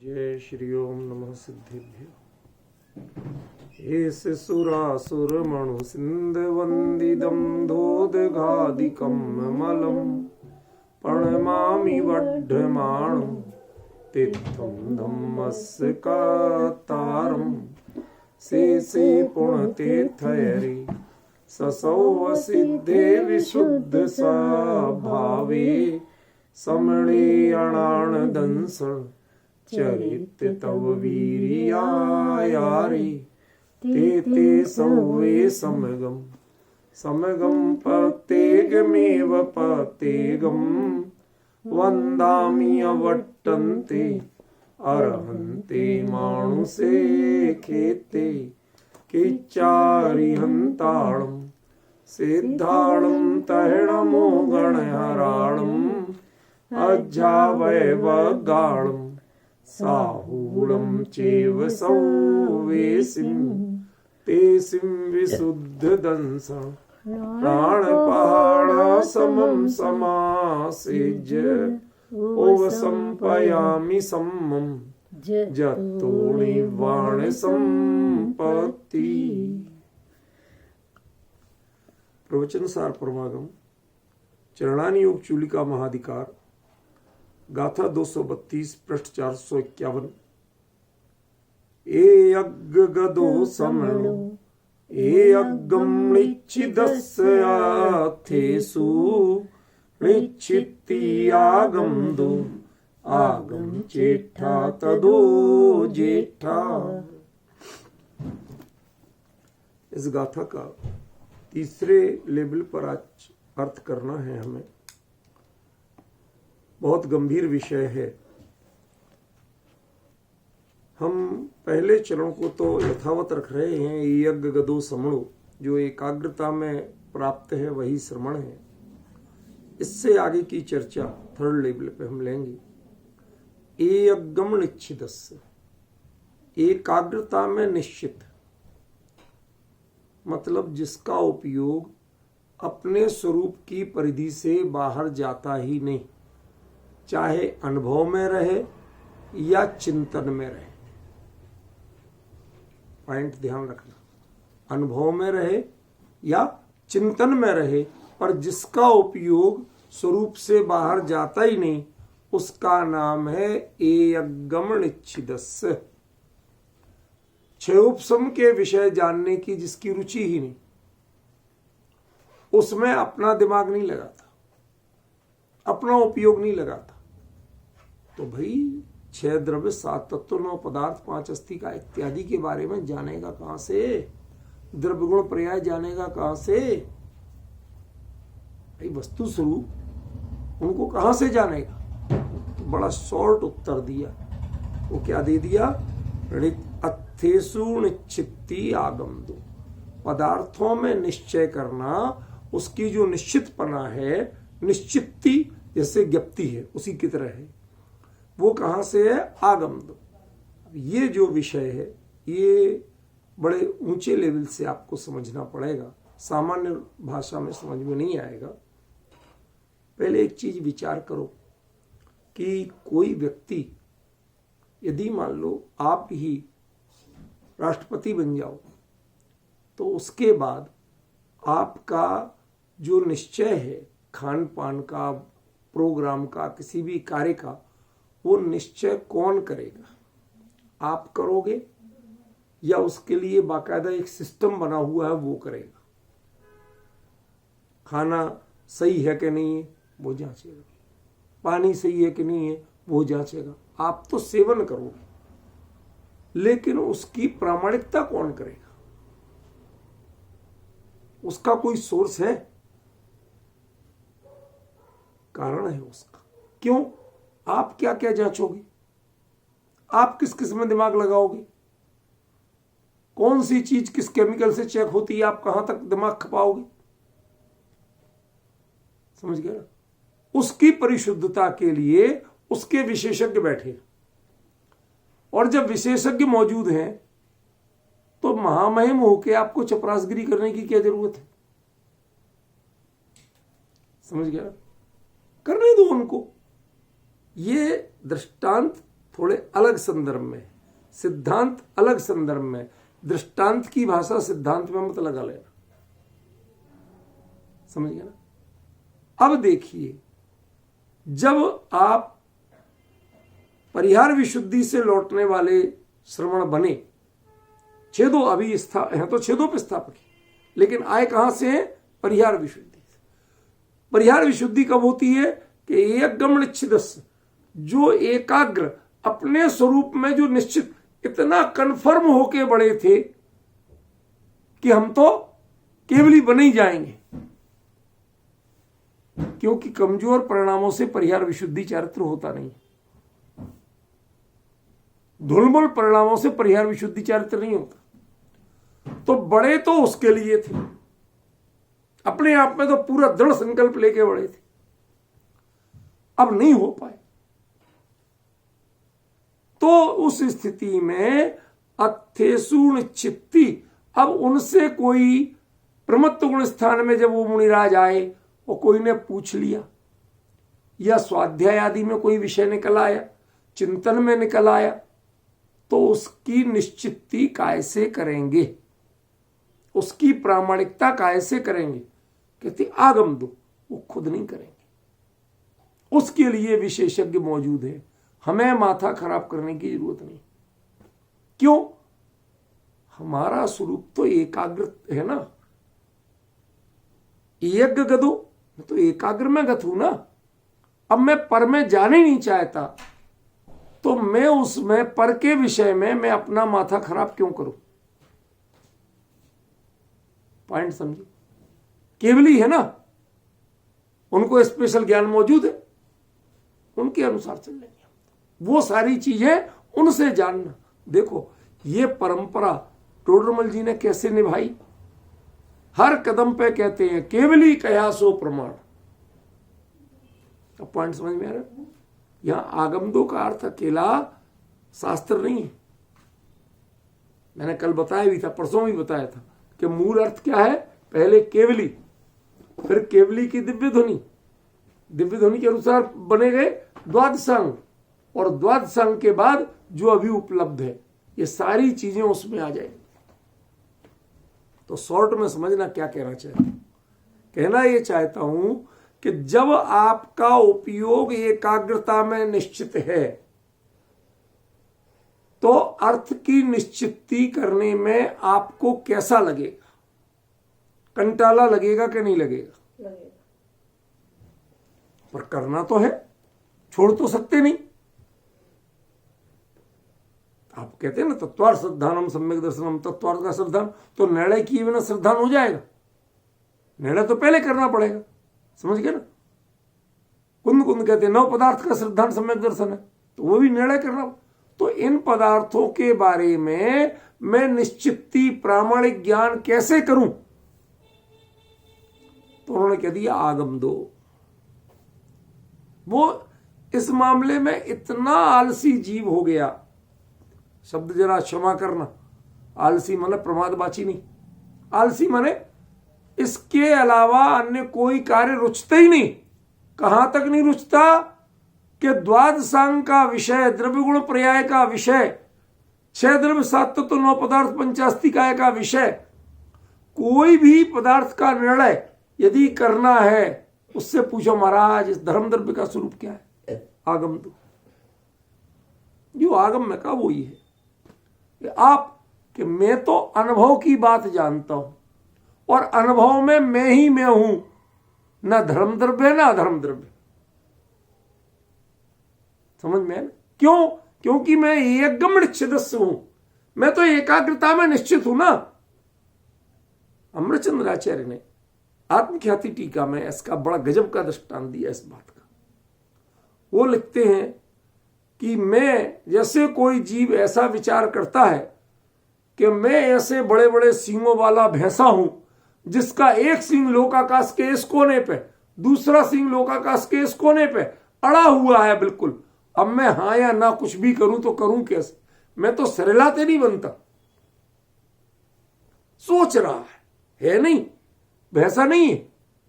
जय श्री ओम नमः सिद्धेभ्यो। एस सुरासुर मणु सिंध वंदिदम धोदघादिकम मलम प्रणमामि वड्ढमाणं तीर्थं धम्मस्य कातारं से पुण्यतीर्थयरि ससौ सिद्धे विशुद्ध स्वभावे समणे अणान दंसण चरित तव वीर्यायारे ते सौवे समगम पतेगमेव पतेगम वंदामि अवट्टन्ते अर्हन्ते मानुषे खेते किच्चारिहन्ताणं सिद्धाणं तैणमो गणहराणं अज्जावैवगाणं साहूलं चैव सौवेसिं तेसिं विशुद्धदंसं प्राणपहाणासमं समासेज्य ओवसंपयामि सम्मं जत्तो निर्वाण संपत्ति। प्रवचन सार परमागम चरणानी योग चूलिका महाधिकार गाथा 232 पृष्ठ 451। ए यज्ञ गदो समणो ए यज्ञं निच्छिदस्याथेषु निच्छित्ति आगम दो आगम जेठा तदो जेठा। इस गाथा का तीसरे लेवल पर आज अर्थ करना है हमें। बहुत गंभीर विषय है। हम पहले चरण को तो यथावत रख रहे हैं। यज्ञ गदो समणो, जो एकाग्रता में प्राप्त है वही श्रवण है। इससे आगे की चर्चा थर्ड लेवल पे हम लेंगे। यज्ञम निश्चितस्य, एकाग्रता में निश्चित, मतलब जिसका उपयोग अपने स्वरूप की परिधि से बाहर जाता ही नहीं, चाहे अनुभव में रहे या चिंतन में रहे। पॉइंट ध्यान रखना, अनुभव में रहे या चिंतन में रहे, पर जिसका उपयोग स्वरूप से बाहर जाता ही नहीं, उसका नाम है एयज्ञम निच्छिदस्य। क्षयोपशम के विषय जानने की जिसकी रुचि ही नहीं, उसमें अपना दिमाग नहीं लगाता, अपना उपयोग नहीं लगाता, तो भाई 6 द्रव्य 7 तत्व 9 पदार्थ 5 अस्थिका इत्यादि के बारे में जानेगा कहां से? द्रव्य गुण पर्याय जानेगा कहां से? भाई वस्तु स्वरूप उनको कहां से जानेगा? तो बड़ा शॉर्ट उत्तर दिया। वो क्या दे दिया? अथेसु निश्चित्ति आगम दो, पदार्थों में निश्चय करना, उसकी जो निश्चितपना है, निश्चित्ति जैसे ज्ञप्ति है उसी की तरह है, वो कहां से है? आगम दो। ये जो विषय है ये बड़े ऊंचे लेवल से आपको समझना पड़ेगा, सामान्य भाषा में समझ में नहीं आएगा। पहले एक चीज विचार करो कि कोई व्यक्ति, यदि मान लो आप ही राष्ट्रपति बन जाओ, तो उसके बाद आपका जो निश्चय है खान पान का, प्रोग्राम का, किसी भी कार्य का, वो निश्चय कौन करेगा? आप करोगे या उसके लिए बाकायदा एक सिस्टम बना हुआ है वो करेगा? खाना सही है कि नहीं है वो जांचेगा, पानी सही है कि नहीं है वो जांचेगा। आप तो सेवन करोगे, लेकिन उसकी प्रामाणिकता कौन करेगा? उसका कोई सोर्स है? कारण है उसका। क्यों? आप क्या क्या जांचोगे? आप किस किस में दिमाग लगाओगे? कौन सी चीज किस केमिकल से चेक होती है? आप कहां तक दिमाग खपाओगे? समझ गया ना? उसकी परिशुद्धता के लिए उसके विशेषज्ञ बैठे, और जब विशेषज्ञ मौजूद हैं तो महामहिम होके आपको चपरासगिरी करने की क्या जरूरत है? समझ गया? करने दो उनको। ये दृष्टांत थोड़े अलग संदर्भ में, सिद्धांत अलग संदर्भ में, दृष्टांत की भाषा सिद्धांत में मत लगा लेना, समझ गए ना। अब देखिए, जब आप परिहार विशुद्धि से लौटने वाले श्रवण बने, छेदों अभी हैं तो छेदों पे स्थापक, लेकिन आए कहां से हैं? परिहार विशुद्धि से। परिहार विशुद्धि कब होती है? कि एक गम निश्चित, जो एकाग्र अपने स्वरूप में जो निश्चित इतना कन्फर्म होके बड़े थे कि हम तो केवली बने ही जाएंगे, क्योंकि कमजोर परिणामों से परिहार विशुद्धि चारित्र होता नहीं, धूलमुल परिणामों से परिहार विशुद्धि चारित्र नहीं होता। तो बड़े तो उसके लिए थे, अपने आप में तो पूरा दृढ़ संकल्प लेके बड़े थे, अब नहीं हो पाए। तो उस स्थिति में अथेसु निश्चित्ति, अब उनसे कोई प्रमत्त गुण स्थान में जब वो मुनिराज आए और कोई ने पूछ लिया, या स्वाध्याय आदि में कोई विषय निकल आया, चिंतन में निकल आया, तो उसकी निश्चित्ति कैसे करेंगे, उसकी प्रामाणिकता कैसे करेंगे? कहते आगम दो, वो खुद नहीं करेंगे, उसके लिए विशेषज्ञ मौजूद है, हमें माथा खराब करने की जरूरत नहीं। क्यों? हमारा स्वरूप तो एकाग्र है ना, यज्ञ गदो, मैं तो एकाग्र में गत हूं ना। अब मैं पर में जाने नहीं चाहता, तो मैं उसमें पर के विषय में मैं अपना माथा खराब क्यों करूं? पॉइंट समझिए। केवली है ना, उनको स्पेशल ज्ञान मौजूद है, उनके अनुसार चल लेंगे। वो सारी चीजें उनसे जानना। देखो ये परंपरा टोडरमल जी ने कैसे निभाई, हर कदम पे कहते हैं केवली कयासो प्रमाण। अब पॉइंट समझ में आ रहा है? यहां आगमदो का अर्थ अकेला शास्त्र नहीं है। मैंने कल बताया भी था, परसों भी बताया था कि मूल अर्थ क्या है? पहले केवली, फिर केवली की दिव्य ध्वनि, दिव्य ध्वनि के अनुसार बने गए द्वादशांग, और द्वादशांग के बाद जो अभी उपलब्ध है, ये सारी चीजें उसमें आ जाएंगी। तो शॉर्ट में समझना क्या कहना चाहता हूं। कहना यह चाहता हूं कि जब आपका उपयोग एकाग्रता में निश्चित है, तो अर्थ की निश्चिती करने में आपको कैसा लगेगा? कंटाला लगेगा कि नहीं लगेगा? लगेगा। पर करना तो है, छोड़ तो सकते नहीं। आप कहते हैं ना तत्वार्थ श्रद्धानम सम्यक दर्शनम, तत्वार्थ का श्रद्धान, तो निर्णय किए बिना श्रद्धान हो जाएगा? निर्णय तो पहले करना पड़ेगा, समझ गए ना। कुंद कुंद कहते हैं 9 पदार्थ का श्रद्धान सम्यक दर्शन है, तो वो भी निर्णय करना। तो इन पदार्थों के बारे में मैं निश्चिती प्रामाणिक ज्ञान कैसे करूं? तो उन्होंने कह दिया आगम दो। वो इस मामले में इतना आलसी जीव हो गया, शब्द जरा क्षमा करना, आलसी माने प्रमादवाची नहीं, आलसी माने इसके अलावा अन्य कोई कार्य रुचते ही नहीं। कहां तक नहीं रुचता कि द्वादशांग का विषय, द्रव्य गुण पर्याय का विषय, 6 द्रव्य 7 तत्व 9 पदार्थ 85 काय का विषय, कोई भी पदार्थ का निर्णय यदि करना है, उससे पूछो महाराज इस धर्म द्रव्य का स्वरूप क्या है? आगम दो। जो आगम में का वो ही है कि आप कि मैं तो अनुभव की बात जानता हूं, और अनुभव में मैं ही मैं हूं, ना धर्म द्रव्य ना अधर्म द्रव्य। समझ में है ना? क्यों? क्योंकि मैं एकदम निश्चित हूं, मैं तो एकाग्रता में निश्चित हूं ना। अमृतचंद्राचार्य ने आत्मख्याति टीका में इसका बड़ा गजब का दृष्टांत दिया इस बात का। वो लिखते हैं कि मैं, जैसे कोई जीव ऐसा विचार करता है कि मैं ऐसे बड़े बड़े सींगों वाला भैंसा हूं, जिसका एक सींग लोकाकाश के इस कोने पे, दूसरा सींग लोकाकाश के इस कोने पे अड़ा हुआ है बिल्कुल। अब मैं हां या ना कुछ भी करूं तो करूं कैसे? मैं तो सरलाते नहीं बनता। सोच रहा है नहीं, भैंसा नहीं है,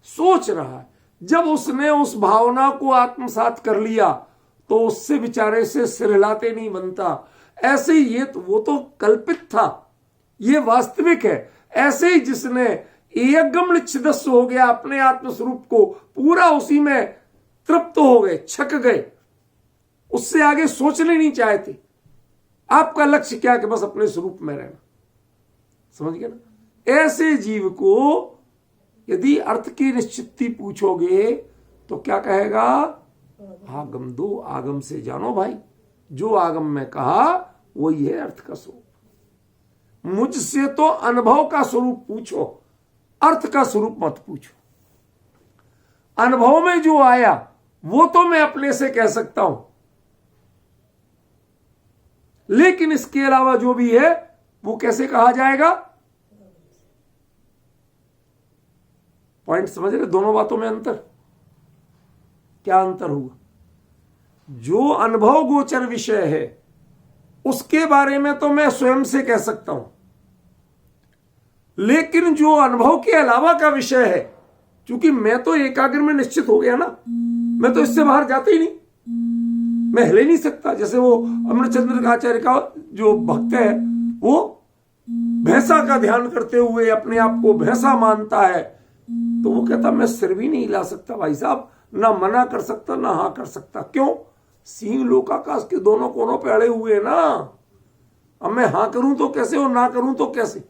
सोच रहा है। जब उसने उस भावना को आत्मसात कर लिया, तो उससे बेचारे से सिर हिलाते नहीं बनता। ऐसे ही ये तो वो तो कल्पित था, ये वास्तविक है। ऐसे ही जिसने एकगम निश्चिदस्व हो गया, अपने आत्मस्वरूप को पूरा उसी में तृप्त हो गए, छक गए, उससे आगे सोचने नहीं चाहते। आपका लक्ष्य क्या कि बस अपने स्वरूप में रहना, समझ गए ना। ऐसे जीव को यदि अर्थ की निश्चिति पूछोगे तो क्या कहेगा? आगम दो, आगम से जानो भाई। जो आगम में कहा वही है अर्थ का स्वरूप। मुझसे तो अनुभव का स्वरूप पूछो, अर्थ का स्वरूप मत पूछो। अनुभव में जो आया वो तो मैं अपने से कह सकता हूं, लेकिन इसके अलावा जो भी है वो कैसे कहा जाएगा? पॉइंट समझ रहे? दोनों बातों में अंतर। क्या अंतर हुआ? जो अनुभव गोचर विषय है उसके बारे में तो मैं स्वयं से कह सकता हूं, लेकिन जो अनुभव के अलावा का विषय है, क्योंकि मैं तो एकाग्र में निश्चित हो गया ना, मैं तो इससे बाहर जाते ही नहीं, मैं हिले नहीं सकता। जैसे वो अमरचंद्र आचार्य का जो भक्त है, वो भैंसा का ध्यान करते हुए अपने आप को भैंसा मानता है, तो वो कहता मैं सिर भी नहीं हिला सकता भाई साहब, ना मना कर सकता ना हाँ कर सकता। क्यों? सिंह लोकाकाश के दोनों कोनों पे अड़े हुए ना। अब मैं हाँ करूं तो कैसे और ना करूं तो कैसे?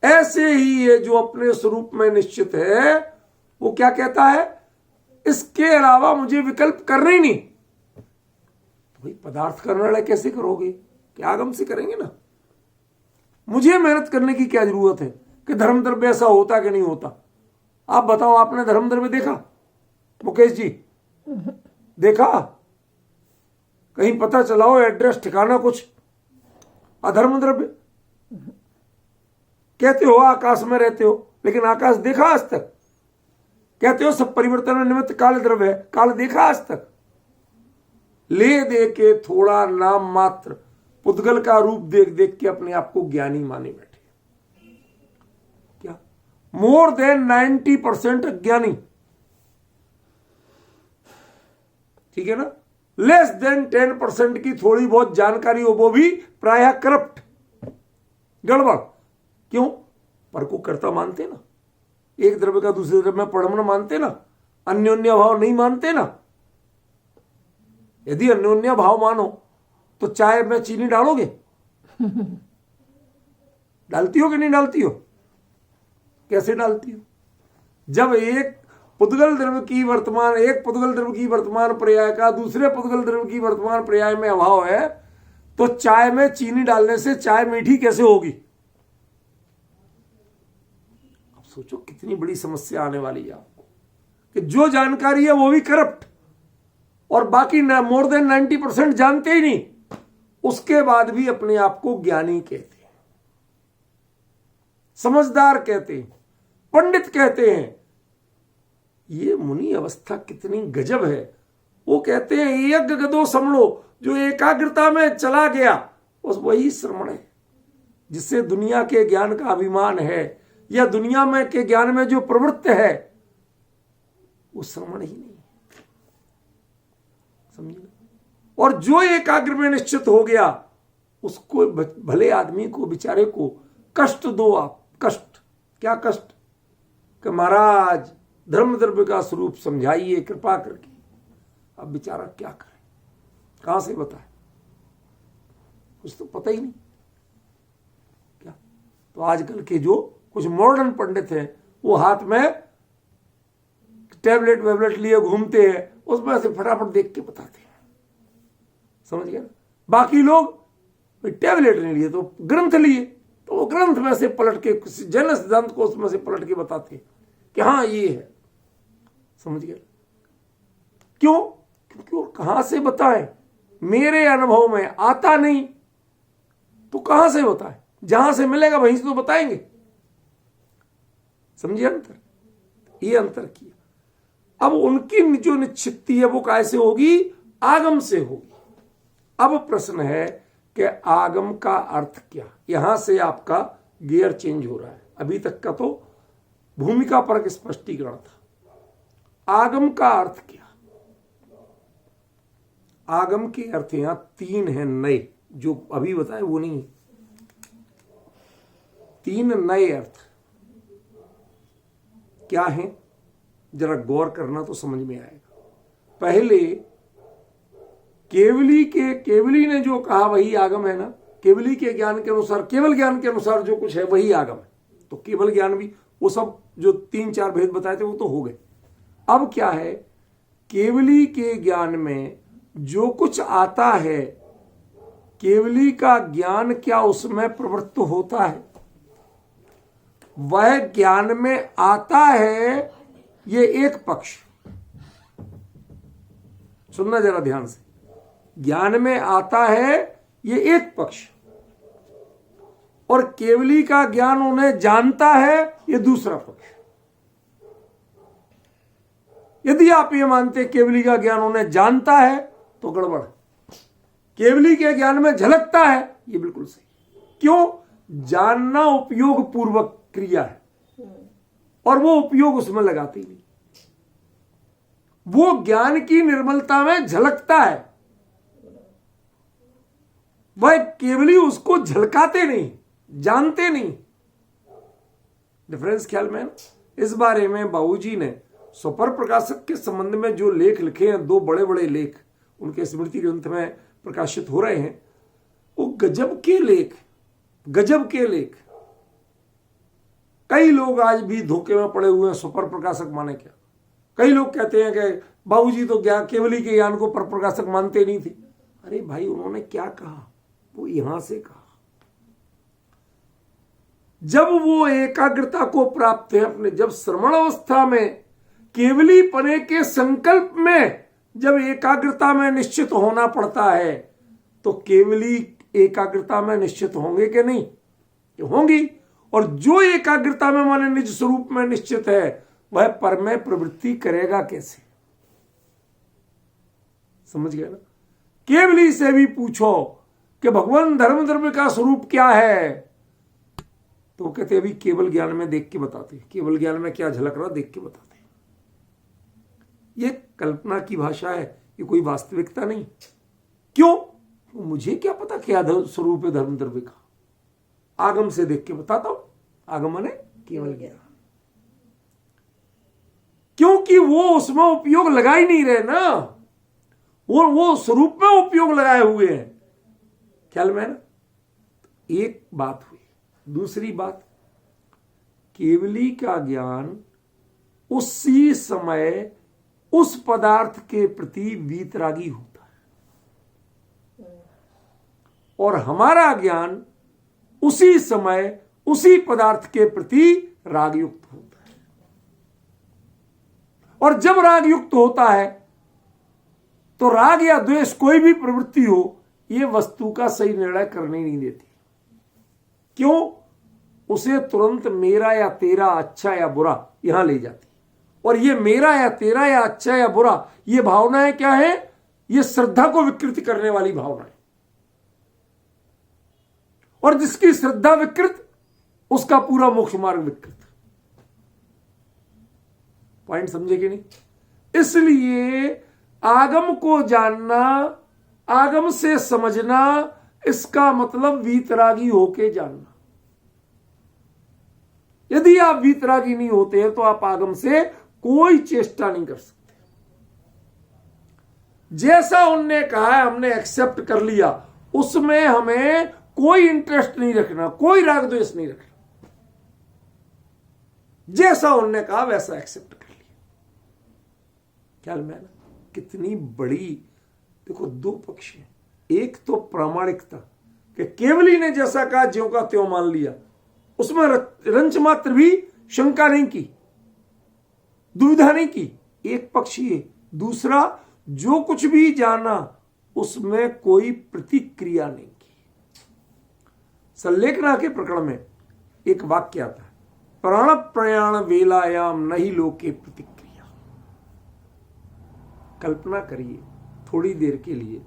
ऐसे ही ये जो अपने स्वरूप में निश्चित है वो क्या कहता है? इसके अलावा मुझे विकल्प करने ही नहीं। तो भाई पदार्थ का निर्णय कैसे करोगे? क्या आगम से करेंगे ना। मुझे मेहनत करने की क्या जरूरत है कि धर्म द्रव्य ऐसा होता कि नहीं होता? आप बताओ, आपने धर्म द्रव्य देखा? मुकेश जी देखा? कहीं पता चला हो एड्रेस ठिकाना कुछ? अधर्म द्रव्य कहते हो आकाश में रहते हो, लेकिन आकाश देखा आज तक? कहते हो सब परिवर्तन में निमित्त काल द्रव्य है, काल देखा आज तक? ले दे के थोड़ा नाम मात्र पुद्गल का रूप देख देख के अपने आप को ज्ञानी माने बैठे। क्या? मोर देन 90% अज्ञानी, ठीक है ना। लेस देन 10% की थोड़ी बहुत जानकारी हो, वो भी प्रायः करप्ट, गड़बड़। क्यों? पर को कर्ता मानते ना, एक द्रव्य का दूसरे द्रव्य में परमाणु मानते ना, अन्योन्य भाव नहीं मानते ना। यदि अन्योन्य भाव मानो तो चाय में चीनी डालोगे? डालती हो कि नहीं डालती हो? कैसे डालती हो? जब एक पुद्गल द्रव्य की वर्तमान पर्याय का दूसरे पुद्गल द्रव्य की वर्तमान पर्याय में अभाव है, तो चाय में चीनी डालने से चाय मीठी कैसे होगी? अब सोचो कितनी बड़ी समस्या आने वाली है आपको कि जो जानकारी है वो भी करप्ट, और बाकी मोर देन 90% जानते ही नहीं, उसके बाद भी अपने आप को ज्ञानी कहते हैं, समझदार कहते हैं, पंडित कहते हैं। ये मुनि अवस्था कितनी गजब है। वो कहते हैं यज्ञ गदो समलो, जो एकाग्रता में चला गया बस वही श्रमण है। जिससे दुनिया के ज्ञान का अभिमान है या दुनिया में के ज्ञान में जो प्रवृत्त है वो श्रमण ही नहीं, समझिए। और जो एकाग्र में निश्चित हो गया उसको, भले आदमी को बेचारे को कष्ट दो आप। कष्ट क्या? कष्ट कि महाराज धर्म द्रव्य का स्वरूप समझाइए कृपा करके। अब बेचारा क्या करे, कहां से बताए? कुछ तो पता ही नहीं क्या। तो आजकल के जो कुछ मॉडर्न पंडित हैं वो हाथ में टैबलेट वैबलेट लिए घूमते हैं, उसमें से फटाफट देख के बताते हैं, समझ गया ना। बाकी लोग टैबलेट नहीं लिए तो ग्रंथ लिए, तो वो ग्रंथ में से पलट के जन सिद्धांत को उसमें से पलट के बताते हैं कि हाँ ये है, समझ गया। क्यों? क्योंकि वो कहां से बताए? मेरे अनुभव में आता नहीं तो कहां से बताए? जहां से मिलेगा वहीं से तो बताएंगे, समझिए अंतर। ये अंतर किया। अब उनकी जो निश्चिति है वो कैसे होगी? आगम से होगी। अब प्रश्न है कि आगम का अर्थ क्या? यहां से आपका गियर चेंज हो रहा है। अभी तक का तो भूमिका परक स्पष्टीकरण था। आगम का अर्थ क्या? आगम के अर्थ यहां 3 हैं नए, जो अभी बताए वो नहीं, 3 नए अर्थ क्या हैं, जरा गौर करना तो समझ में आएगा। पहले केवली ने जो कहा वही आगम है ना, केवली के ज्ञान के अनुसार, केवल ज्ञान के अनुसार जो कुछ है वही आगम है। तो केवल ज्ञान भी, वो सब जो 3-4 भेद बताए थे वो तो हो गए। अब क्या है, केवली के ज्ञान में जो कुछ आता है, केवली का ज्ञान क्या उसमें प्रवृत्त होता है? वह ज्ञान में आता है, ये एक पक्ष। सुनना जरा ध्यान से, ज्ञान में आता है ये एक पक्ष, और केवली का ज्ञान उन्हें जानता है ये दूसरा पक्ष। यदि आप ये मानते केवली का ज्ञान उन्हें जानता है तो गड़बड़। केवली के ज्ञान में झलकता है, ये बिल्कुल सही। क्यों? जानना उपयोग पूर्वक क्रिया है, और वो उपयोग उसमें लगाती नहीं। वो ज्ञान की निर्मलता में झलकता है, वह केवली उसको झलकाते नहीं, जानते नहीं। डिफरेंस ख्याल में? इस बारे में बाबूजी ने स्वपर प्रकाशक के संबंध में जो लेख लिखे हैं, 2 बड़े बड़े लेख उनके स्मृति ग्रंथ में प्रकाशित हो रहे हैं, वो गजब के लेख, गजब के लेख। कई लोग आज भी धोखे में पड़े हुए हैं, स्वपर प्रकाशक माने क्या। कई लोग कहते हैं कि बाबूजी तो केवली के ज्ञान को पर प्रकाशक मानते नहीं थे। अरे भाई, उन्होंने क्या कहा, वो यहां से कहा। जब वो एकाग्रता को प्राप्त है अपने, जब श्रवण अवस्था में केवली पने के संकल्प में जब एकाग्रता में निश्चित होना पड़ता है, तो केवली एकाग्रता में निश्चित होंगे कि नहीं? होंगी। और जो एकाग्रता में माने निज स्वरूप में निश्चित है, वह पर में प्रवृत्ति करेगा कैसे? समझ गया ना? केवली से भी पूछो कि भगवान धर्म द्रव्य का स्वरूप क्या है, तो कहते अभी केवल ज्ञान में देख के बताते, केवल ज्ञान में क्या झलक रहा देख के बताते। ये कल्पना की भाषा है, ये कोई वास्तविकता नहीं। क्यों? मुझे क्या पता क्या स्वरूप है धर्म द्रव्य का, आगम से देख के बताता हूं। आगम माने केवल ज्ञान, क्योंकि वो उसमें उपयोग लगा ही नहीं रहे ना, वो स्वरूप में उपयोग लगाए हुए हैं। ख्याल में ना? एक बात हुई। दूसरी बात, केवली का ज्ञान उसी समय उस पदार्थ के प्रति वीतरागी होता है, और हमारा ज्ञान उसी समय उसी पदार्थ के प्रति रागयुक्त होता है। और जब रागयुक्त होता है तो राग या द्वेष कोई भी प्रवृत्ति हो, यह वस्तु का सही निर्णय करने नहीं देती। क्यों? उसे तुरंत मेरा या तेरा, अच्छा या बुरा यहां ले जाती। और ये मेरा या तेरा या अच्छा या बुरा, ये भावनाएं क्या है? ये श्रद्धा को विकृत करने वाली भावनाएं। और जिसकी श्रद्धा विकृत, उसका पूरा मोक्ष मार्ग विकृत। पॉइंट समझे कि नहीं? इसलिए आगम को जानना, आगम से समझना, इसका मतलब वीतरागी होके जानना। यदि आप वीतरागी नहीं होते हैं तो आप आगम से कोई चेष्टा नहीं कर सकते। जैसा उनने कहा है हमने एक्सेप्ट कर लिया, उसमें हमें कोई इंटरेस्ट नहीं रखना, कोई राग द्वेष नहीं रखना। जैसा उनने कहा वैसा एक्सेप्ट कर लिया। ख्याल में ना? कितनी बड़ी, देखो 2 पक्ष है। एक तो प्रामाणिकता कि केवली ने जैसा कहा ज्यों का त्यों मान लिया, उसमें रंच मात्र भी शंका नहीं की, दुविधा नहीं की। एक पक्ष ये। दूसरा, जो कुछ भी जाना उसमें कोई प्रतिक्रिया नहीं की। सल्लेखना के प्रकरण में एक वाक्य आता है, प्राण प्रयाण वेलायाम नहीं लोके प्रतिक्रिया। कल्पना करिए थोड़ी देर के लिए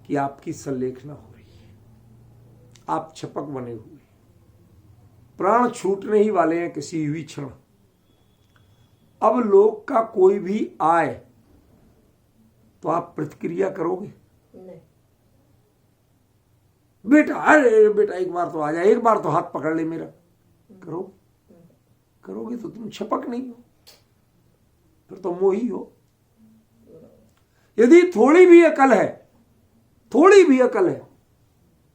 कि आपकी सल्लेखना हो रही है, आप छपक बने हुए, प्राण छूटने ही वाले हैं किसी भी क्षण। अब लोक का कोई भी आए तो आप प्रतिक्रिया करोगे? नहीं। बेटा, अरे बेटा एक बार तो आ जाए, एक बार तो हाथ पकड़ ले मेरा, करोगे तो तुम छपक नहीं हो, फिर तो मोही हो। यदि थोड़ी भी अकल है, थोड़ी भी अकल है,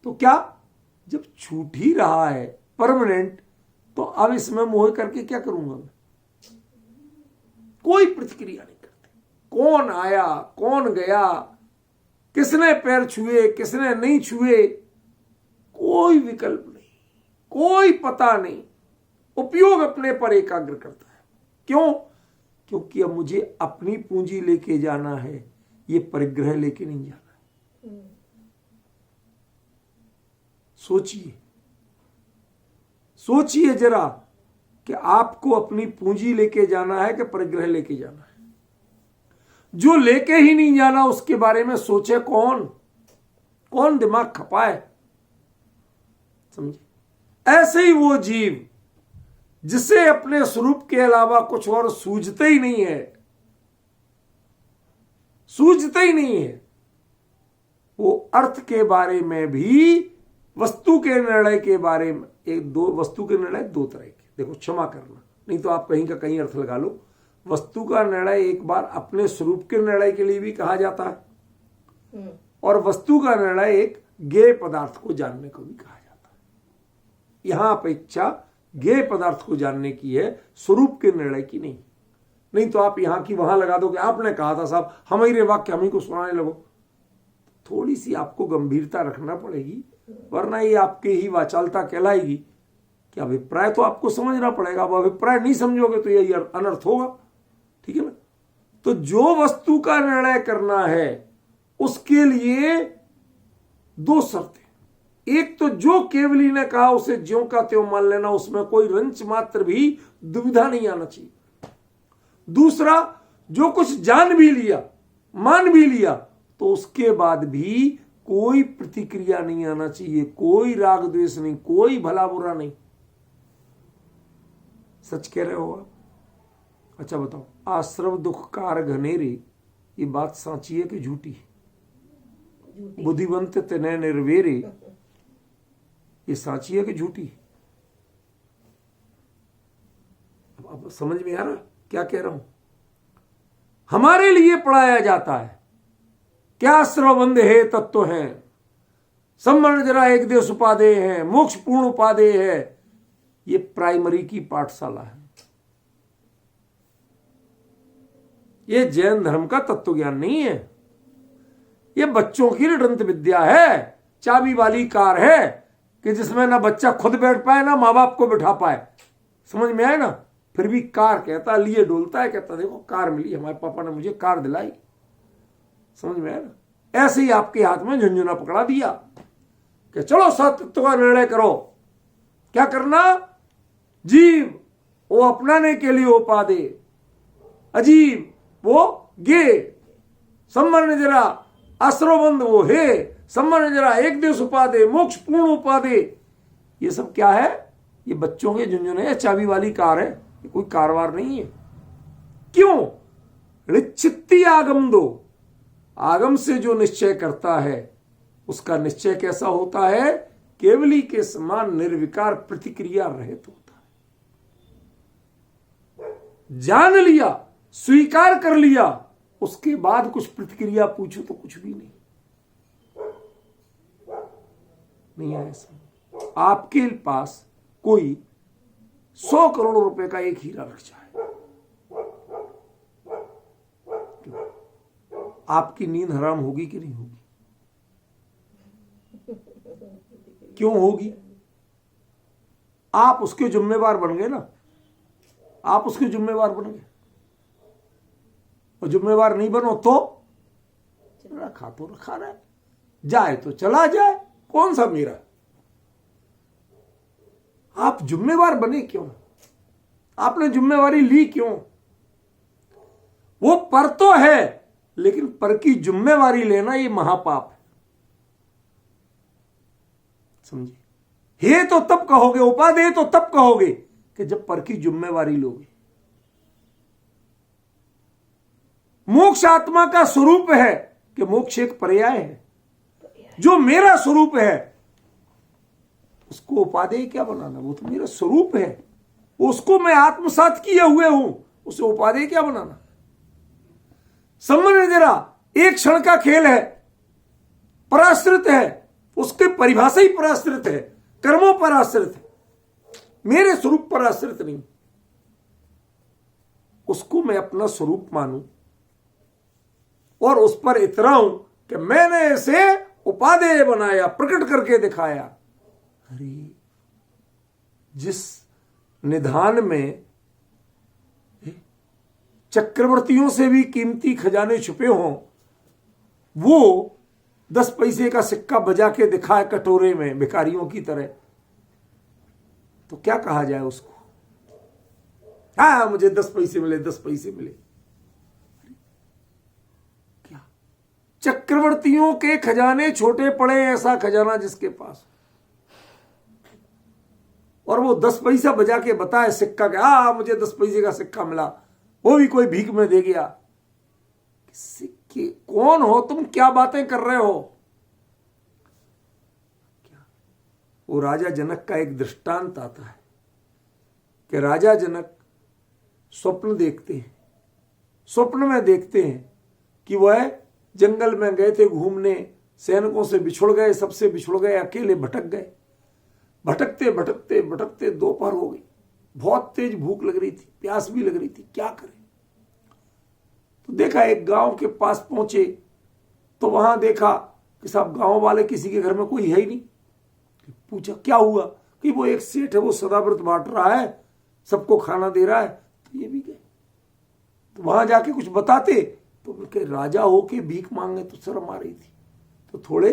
तो क्या जब छूट ही रहा है परमानेंट, तो अब इसमें मोह करके क्या करूंगा मैं? कोई प्रतिक्रिया नहीं करते। कौन आया, कौन गया, किसने पैर छुए, किसने नहीं छुए, कोई विकल्प नहीं, कोई पता नहीं। उपयोग अपने पर एकाग्र करता है। क्यों? क्योंकि अब मुझे अपनी पूंजी लेके जाना है, ये परिग्रह लेके नहीं जाना है। सोचिए, सोचिए जरा कि आपको अपनी पूंजी लेके जाना है कि परिग्रह लेके जाना है। जो लेके ही नहीं जाना उसके बारे में सोचे कौन? कौन दिमाग खपाए? समझे? ऐसे ही वो जीव जिसे अपने स्वरूप के अलावा कुछ और सूझते ही नहीं है, सूझते ही नहीं है, वो अर्थ के बारे में भी, वस्तु के निर्णय के बारे में, एक दो वस्तु के निर्णय दो तरह के, देखो क्षमा करना, नहीं तो आप कहीं का कहीं अर्थ लगा लो। वस्तु का निर्णय एक बार अपने स्वरूप के निर्णय के लिए भी कहा जाता है, और वस्तु का निर्णय एक ज्ञेय पदार्थ को जानने को भी कहा जाता है। यहां अपेक्षा ज्ञेय पदार्थ को जानने की है, स्वरूप के निर्णय की नहीं। नहीं तो आप यहां की वहां लगा दो कि आपने कहा था साहब, हमारे वाक्य हम ही को सुनाने लगो। थोड़ी सी आपको गंभीरता रखना पड़ेगी, वरना ये आपके ही वाचालता कहलाएगी कि अभिप्राय तो आपको समझना पड़ेगा। अब अभिप्राय नहीं समझोगे तो यही अनर्थ होगा। ठीक है ना? तो जो वस्तु का निर्णय करना है उसके लिए दो शर्तें। एक तो जो केवली ने कहा उसे ज्यों का त्यों मान लेना, उसमें कोई रंच मात्र भी दुविधा नहीं आना चाहिए। दूसरा, जो कुछ जान भी लिया, मान भी लिया, तो उसके बाद भी कोई प्रतिक्रिया नहीं आना चाहिए, कोई राग द्वेष नहीं, कोई भला बुरा नहीं। सच कह रहे हो आप? अच्छा बताओ, आश्रव दुख कार घनेरे, ये बात साची है कि झूठी? बुद्धिवंत तने निर्वेरे, ये साची है कि झूठी? अब समझ में आ रहा क्या कह रहा हूं? हमारे लिए पढ़ाया जाता है क्या श्रवबंध है तत्व है, सम्मरण जरा एक देश उपादेय है, मोक्ष पूर्ण उपादेय है। ये प्राइमरी की पाठशाला है। ये जैन धर्म का तत्व ज्ञान नहीं है। ये बच्चों की ऋडंत विद्या है, चाबी वाली कार है कि जिसमें ना बच्चा खुद बैठ पाए ना माँ बाप को बिठा पाए। समझ में आए ना? फिर भी कार कहता, लिए डोलता है, कहता देखो कार मिली, हमारे पापा ने मुझे कार दिलाई। समझ में आया ना? ऐसे ही आपके हाथ में झुंझुना पकड़ा दिया कि चलो सत्य का निर्णय करो। क्या करना? जीव वो अपनाने के लिए उपादे, अजीब वो गे, सम्मरण जरा अस्रोबंद वो हे, सम्मरण जरा एक देश उपादे, मोक्ष पूर्ण उपादे। ये सब क्या है? ये बच्चों के झुंझुने, चाबी वाली कार है, ये कोई कारवार नहीं है। क्यों? ऋचित्ती आगम दो। आगम से जो निश्चय करता है उसका निश्चय कैसा होता है? केवली के समान निर्विकार प्रतिक्रिया रहित होता है। जान लिया, स्वीकार कर लिया, उसके बाद कुछ प्रतिक्रिया पूछो तो कुछ भी नहीं आया। ऐसा आपके पास कोई 100 करोड़ रुपए का एक हीरा रख जाए, आपकी नींद हराम होगी कि नहीं होगी? क्यों होगी? आप उसके जिम्मेवार बन गए ना, आप उसके जिम्मेवार बन गए। और जिम्मेवार नहीं बनो तो रखा तो रखा रहे, जाए तो चला जाए, कौन सा मेरा? आप जिम्मेवार बने क्यों? आपने जिम्मेवारी ली क्यों? वो पर तो है, लेकिन पर की जिम्मेवारी लेना ये महापाप है। समझिए? हे तो तब कहोगे, उपादेय तो तब कहोगे कि जब पर की जिम्मेवारी लोगे। मोक्ष आत्मा का स्वरूप है कि मोक्ष एक पर्याय है। जो मेरा स्वरूप है उसको उपादेय क्या बनाना, वो तो मेरा स्वरूप है, उसको मैं आत्मसात किए हुए हूं, उसे उपादेय क्या बनाना। समझ जरा, एक क्षण का खेल है, पराश्रित है, उसके परिभाषा ही पराश्रित है, कर्मों पर आश्रित है, मेरे स्वरूप पर आश्रित नहीं। उसको मैं अपना स्वरूप मानूं और उस पर इतराऊं कि मैंने इसे उपादेय बनाया, प्रकट करके दिखाया। अरे जिस निधान में चक्रवर्तियों से भी कीमती खजाने छुपे हों, वो 10 पैसे का सिक्का बजा के दिखाए कटोरे में भिखारियों की तरह, तो क्या कहा जाए उसको? हाँ, मुझे 10 पैसे मिले, 10 पैसे मिले। क्या चक्रवर्तियों के खजाने छोटे पड़े, ऐसा खजाना जिसके पास, और वो 10 पैसा बजा के बताए सिक्का के, हाँ मुझे 10 पैसे का सिक्का मिला, वो भी कोई भीख में दे गया। सिक्के कौन हो तुम, क्या बातें कर रहे हो? क्या वो राजा जनक का एक दृष्टांत आता है कि राजा जनक स्वप्न देखते हैं, स्वप्न में देखते हैं कि वह जंगल में गए थे घूमने, सैनिकों से बिछुड़ गए, सबसे बिछुड़ गए, अकेले भटक गए। भटकते भटकते भटकते दोपहर हो गई, बहुत तेज भूख लग रही थी, प्यास भी लग रही थी, क्या करें? तो देखा एक गांव के पास पहुंचे तो वहां देखा कि साहब गांव वाले किसी के घर में कोई है ही नहीं। पूछा क्या हुआ? कि वो एक सेठ है, वो सदाव्रत बांट रहा है, सबको खाना दे रहा है। तो ये भी गए, तो वहां जाके कुछ बताते तो उनके राजा होके भीख मांगे तो शर्म आ रही थी, तो थोड़े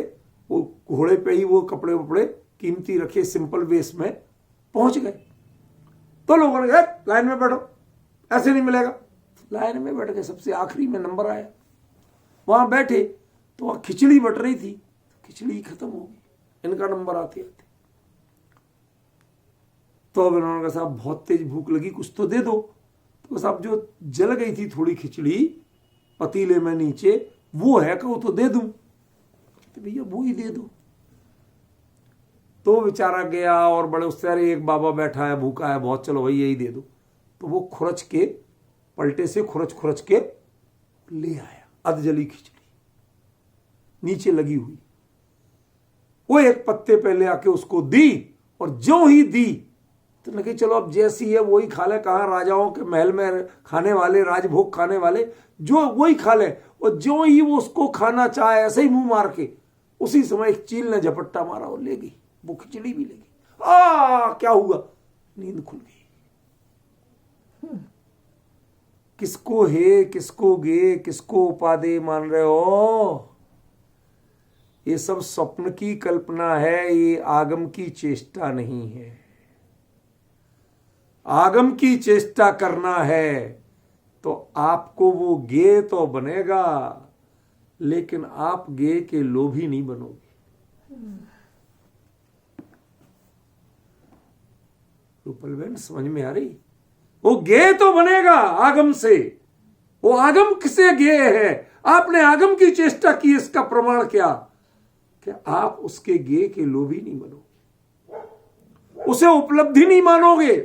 वो घोड़े पे ही वो कपड़े वपड़े कीमती रखे, सिंपल वेश में पहुंच गए। तो लोगों ने कहा लाइन में बैठो, ऐसे नहीं मिलेगा। लाइन में बैठ गए, सबसे आखिरी में नंबर आया, वहां बैठे तो वहां खिचड़ी बट रही थी, खिचड़ी खत्म हो गई, इनका नंबर आते आते। तो अब इन्होंने कहा साहब बहुत तेज भूख लगी, कुछ तो दे दो। तो साहब जो जल गई थी थोड़ी खिचड़ी पतीले में नीचे, वो है कहो तो दे दूं। तो भैया वो ही दे दो। तो बेचारा गया और बड़े उससे, अरे एक बाबा बैठा है भूखा है बहुत, चलो भाई यही दे दो। तो वो खुरच के, पलटे से खुरच खुरच के ले आया अधजली खिचड़ी नीचे लगी हुई। वो एक पत्ते पहले आके उसको दी, और जो ही दी तो लगे चलो अब जैसी है वही खा ले, कहाँ राजाओं के महल में खाने वाले, राजभोग खाने वाले, जो वही खा ले। और जो ही वो उसको खाना चाहे ऐसे ही मुंह मार के, उसी समय एक चील ने झपट्टा मारा और ले गई, वो खिचड़ी भी ले गई। क्या हुआ? नींद खुल गई। किसको हे, किसको गे, किसको उपादेय मान रहे हो? ये सब स्वप्न की कल्पना है, ये आगम की चेष्टा नहीं है। आगम की चेष्टा करना है तो आपको वो गे तो बनेगा, लेकिन आप गे के लोभी नहीं बनोगे। रूपल बहन समझ में आ रही? वो गे तो बनेगा आगम से, वो आगम किसे गे है? आपने आगम की चेष्टा की, इसका प्रमाण क्या? कि आप उसके गे के लोभी नहीं बनोगे, उसे उपलब्धि नहीं मानोगे।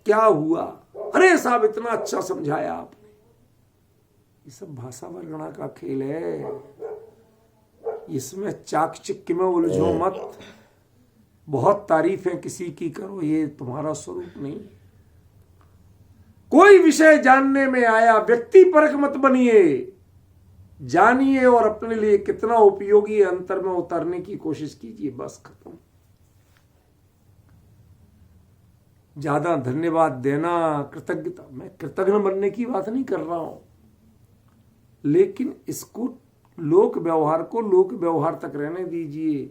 क्या हुआ? अरे साहब इतना अच्छा समझाया आपने। ये सब भाषा वर्णना का खेल है, इसमें चाकचिक्य में उलझो मत। बहुत तारीफें किसी की करो, ये तुम्हारा स्वरूप नहीं। कोई विषय जानने में आया, व्यक्ति परक मत बनिए, जानिए और अपने लिए कितना उपयोगी है अंतर में उतारने की कोशिश कीजिए, बस खत्म। ज्यादा धन्यवाद देना, कृतज्ञता, मैं कृतज्ञ बनने की बात नहीं कर रहा हूं, लेकिन इसको लोक व्यवहार को लोक व्यवहार तक रहने दीजिए,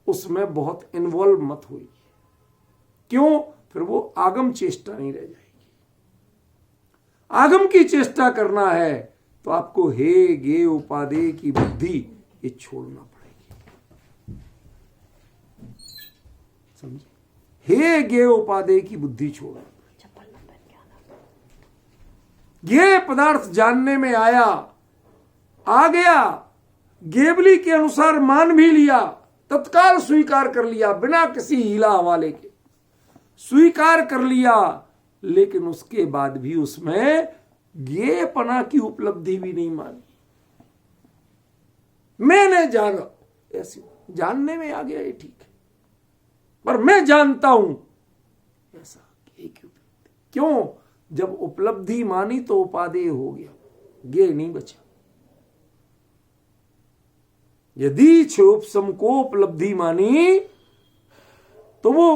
उसमें बहुत इन्वॉल्व मत होइए। क्यों? फिर वो आगम चेष्टा नहीं रह जाएगी। आगम की चेष्टा करना है तो आपको हे गे उपादेय की बुद्धि ये छोड़ना पड़ेगी। समझे? हे गे उपादेय की बुद्धि छोड़ना। ज्ञेय पदार्थ जानने में आया, आ गया, गेवली के अनुसार मान भी लिया, तत्काल स्वीकार कर लिया, बिना किसी हीला हवाले के स्वीकार कर लिया, लेकिन उसके बाद भी उसमें ज्ञेयपना की उपलब्धि भी नहीं मानी। मैंने जाना, ऐसी जानने में आ गया ये ठीक है, पर मैं जानता हूं, ऐसा क्यों? जब उपलब्धि मानी तो उपादेय हो गया, ज्ञेय नहीं बचा। यदि क्षोभसम को उपलब्धि मानी तो वो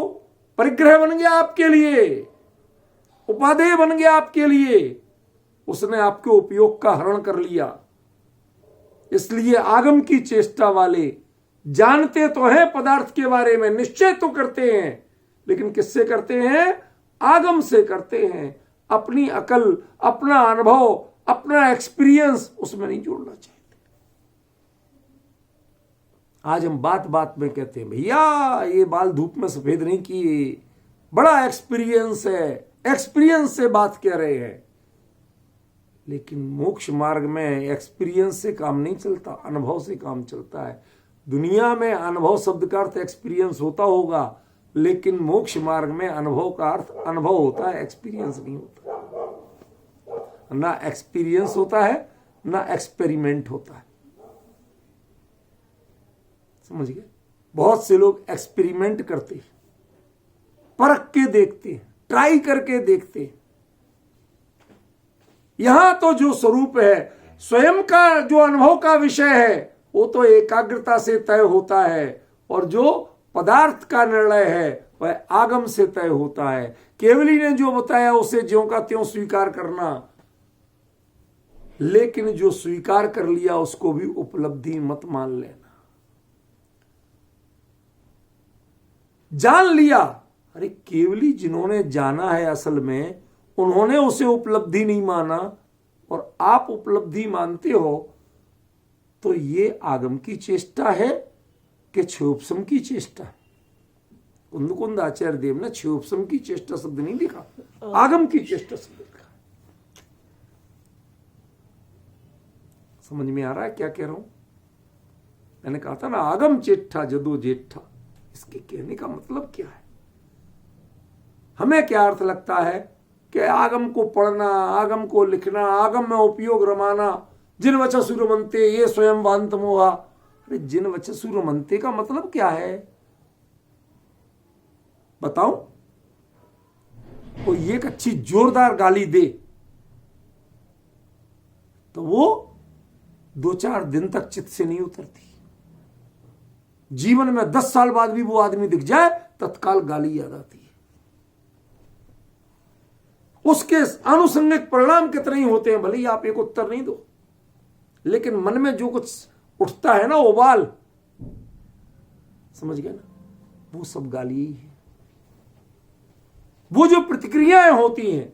परिग्रह बन गया आपके लिए, उपादेय बन गया आपके लिए, उसने आपके उपयोग का हरण कर लिया। इसलिए आगम की चेष्टा वाले जानते तो हैं पदार्थ के बारे में, निश्चय तो करते हैं, लेकिन किससे करते हैं? आगम से करते हैं। अपनी अकल, अपना अनुभव, अपना एक्सपीरियंस उसमें नहीं जोड़ना चाहते। आज हम बात बात में कहते हैं भैया ये बाल धूप में सफेद नहीं किए, बड़ा एक्सपीरियंस है, एक्सपीरियंस से बात कह रहे हैं। लेकिन मोक्ष मार्ग में एक्सपीरियंस से काम नहीं चलता, अनुभव से काम चलता है। दुनिया में अनुभव शब्द का अर्थ एक्सपीरियंस होता होगा, लेकिन मोक्ष मार्ग में अनुभव का अर्थ अनुभव होता है, एक्सपीरियंस नहीं होता। ना एक्सपीरियंस होता है, ना एक्सपेरिमेंट होता है। समझ गए? बहुत से लोग एक्सपेरिमेंट करते हैं, परख के देखते हैं, ट्राई करके देखते हैं। यहां तो जो स्वरूप है, स्वयं का जो अनुभव का विषय है, वो तो एकाग्रता से तय होता है, और जो पदार्थ का निर्णय है वह आगम से तय होता है। केवली ने जो बताया उसे ज्यों का त्यों स्वीकार करना, लेकिन जो स्वीकार कर लिया उसको भी उपलब्धि मत मान लेना। जान लिया, अरे केवली जिन्होंने जाना है असल में उन्होंने उसे उपलब्धि नहीं माना, और आप उपलब्धि मानते हो, तो ये आगम की चेष्टा है कि क्षोभसम की चेष्टा है? कुंद आचार्य देव ने क्षोभसम की चेष्टा शब्द नहीं लिखा, आगम की चेष्टा शब्द लिखा। समझ में आ रहा है क्या कह रहा हूं? मैंने कहा था ना, आगम चेष्टा जदो जेठा, इसके कहने का मतलब क्या है? हमें क्या अर्थ लगता है कि आगम को पढ़ना, आगम को लिखना, आगम में उपयोग रमाना, जिन वचसु रमन्ते ये स्वयं वांत मोहा। अरे जिन वचसु रमन्ते का मतलब क्या है बताओ? कोई एक अच्छी जोरदार गाली दे तो वो 2-4 दिन तक चित्त से नहीं उतरती। जीवन में 10 साल बाद भी वो आदमी दिख जाए, तत्काल गाली याद आती है। उसके आनुषंगिक परिणाम कितने ही होते हैं, भले ही आप एक उत्तर नहीं दो, लेकिन मन में जो कुछ उठता है ना उबाल, समझ गए ना, वो सब गाली ही है। वो जो प्रतिक्रियाएं होती हैं,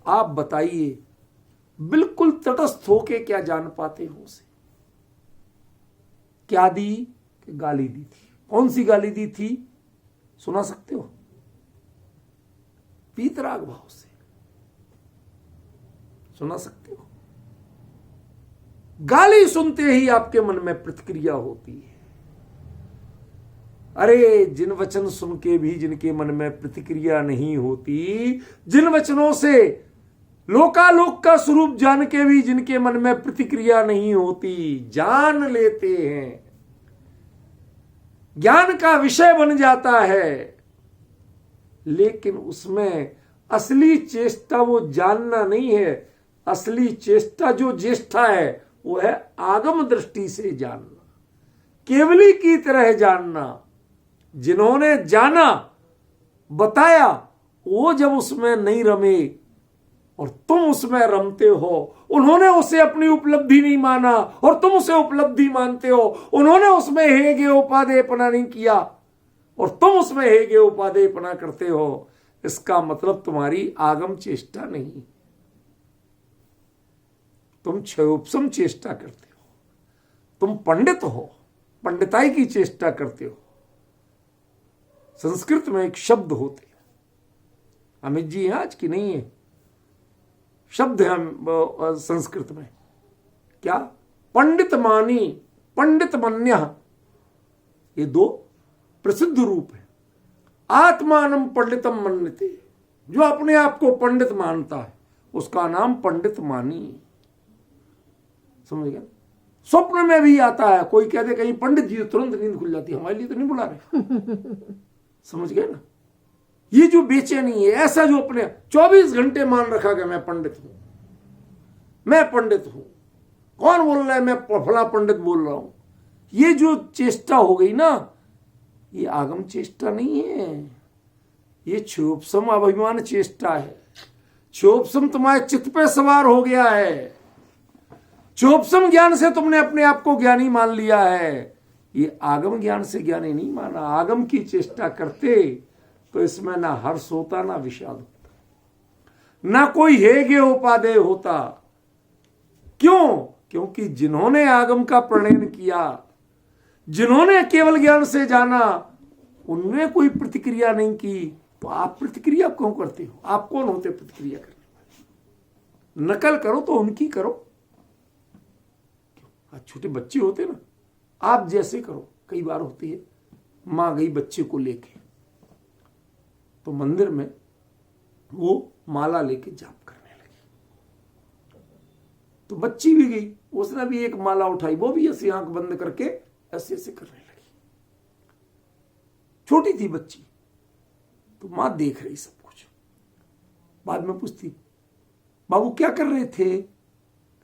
आप बताइए बिल्कुल तटस्थ होके क्या जान पाते हो उसे? क्या दी? कि गाली दी थी। कौन सी गाली दी थी सुना सकते हो? वीतराग भाव से सुना सकते हो? गाली सुनते ही आपके मन में प्रतिक्रिया होती है। अरे जिन वचन सुन के भी जिनके मन में प्रतिक्रिया नहीं होती, जिन वचनों से लोकालोक का स्वरूप जान के भी जिनके मन में प्रतिक्रिया नहीं होती, जान लेते हैं, ज्ञान का विषय बन जाता है, लेकिन उसमें असली चेष्टा वो जानना नहीं है। असली चेष्टा जो ज्येष्ठा है वो है आगम दृष्टि से जानना, केवली की तरह जानना। जिन्होंने जाना, बताया, वो जब उसमें नहीं रमे और तुम उसमें रमते हो, उन्होंने उसे अपनी उपलब्धि नहीं माना और तुम उसे उपलब्धि मानते हो। उन्होंने उसमें हेगे उपादेयपना नहीं किया और तुम उसमें हेगे उपादेयपना करते हो। इसका मतलब तुम्हारी आगम चेष्टा नहीं, तुम क्षयोपशम चेष्टा करते हो, तुम पंडित हो, पंडिताई की चेष्टा करते हो। संस्कृत में एक शब्द होते हैं, अमित जी हैं आज की नहीं है, शब्द है संस्कृत में, क्या? पंडित मानी, पंडित मन्य, ये दो प्रसिद्ध रूप है। आत्मानम पंडितम मन्यते, जो अपने आप को पंडित मानता है उसका नाम पंडित मानी। समझ गया? स्वप्न में भी आता है, कोई कह दे कहीं पंडित जी, तुरंत नींद खुल जाती है, हमारे लिए तो नहीं बुला रहे। समझ गए ना? ये जो बेचैनी है, ऐसा जो अपने 24 घंटे मान रखा कि मैं पंडित हूं, मैं पंडित हूं, कौन बोल रहा है मैं फला पंडित बोल रहा हूं, ये जो चेष्टा हो गई ना, ये आगम चेष्टा नहीं है, ये क्षोभसम अभिमान चेष्टा है। क्षोभसम तुम्हारे चित्त पे सवार हो गया है, क्षोभसम ज्ञान से तुमने अपने आप को ज्ञानी मान लिया है, ये आगम ज्ञान से ज्ञानी नहीं माना। आगम की चेष्टा करते तो इसमें ना हर्ष होता, ना विषाद होता, ना कोई हेगे उपादेय होता। क्यों? क्योंकि जिन्होंने आगम का प्रणयन किया, जिन्होंने केवल ज्ञान से जाना, उनने कोई प्रतिक्रिया नहीं की, तो आप प्रतिक्रिया क्यों करते हो? आप कौन होते प्रतिक्रिया करने वाले? नकल करो तो उनकी करो। छोटे बच्चे होते ना, आप जैसे करो। कई बार होती है, मां गई बच्चे को लेके तो मंदिर में वो माला लेके जाप करने लगी, तो बच्ची भी गई, उसने भी एक माला उठाई, वो भी ऐसे आंख बंद करके ऐसे ऐसे करने लगी। छोटी थी बच्ची, तो मां देख रही सब कुछ। बाद में पूछती, बाबू क्या कर रहे थे?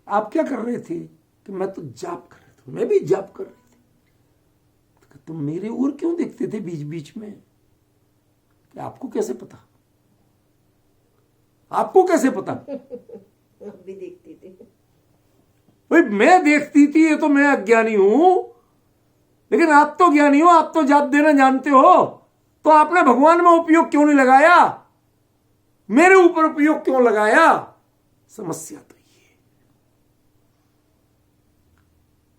आप क्या कर रहे थे? कि मैं तो जाप कर रहा था। मैं भी जाप कर रही थी। तो तुम मेरे ओर क्यों देखते थे बीच बीच में? कि आपको कैसे पता? आपको कैसे पता? भी देखती थी भाई, मैं देखती थी, ये तो मैं अज्ञानी हूं, लेकिन आप तो ज्ञानी हो, आप तो जाप देना जानते हो, तो आपने भगवान में उपयोग क्यों नहीं लगाया? मेरे ऊपर उपयोग क्यों लगाया? समस्या तो ये।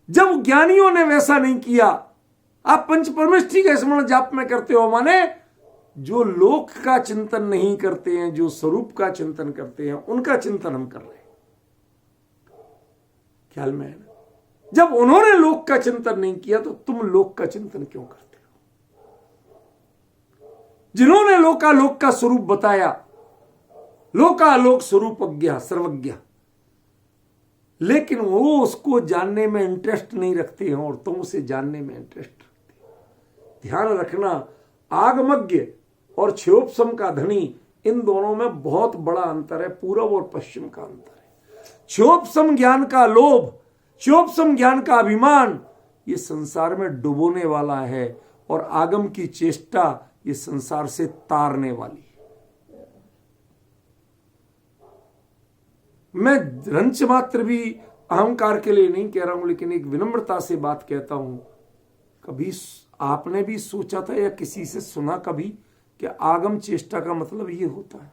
जब ज्ञानियों ने वैसा नहीं किया, आप पंच परमेष्ठी का स्मरण जाप में करते हो, माने जो लोक का चिंतन नहीं करते हैं, जो स्वरूप का चिंतन करते हैं, उनका चिंतन हम कर रहे हैं। ख्याल में है ना? जब उन्होंने लोक का चिंतन नहीं किया तो तुम लोक का चिंतन क्यों करते हो? जिन्होंने लोकालोक का स्वरूप बताया, लोकालोक स्वरूपज्ञ सर्वज्ञ, लेकिन वो उसको जानने में इंटरेस्ट नहीं रखते हैं और तुम उसे जानने में इंटरेस्ट रखते हैं। ध्यान रखना, आगमज्ञ और क्षोभसम का धनी, इन दोनों में बहुत बड़ा अंतर है, पूर्व और पश्चिम का अंतर है। क्षोभसम ज्ञान का लोभ, क्षोभसम ज्ञान का अभिमान, ये संसार में डुबोने वाला है, और आगम की चेष्टा ये संसार से तारने वाली है। मैं रंच मात्र भी अहंकार के लिए नहीं कह रहा हूं, लेकिन एक विनम्रता से बात कहता हूं। कभी आपने भी सोचा था या किसी से सुना कभी कि आगम चेष्टा का मतलब ये होता है?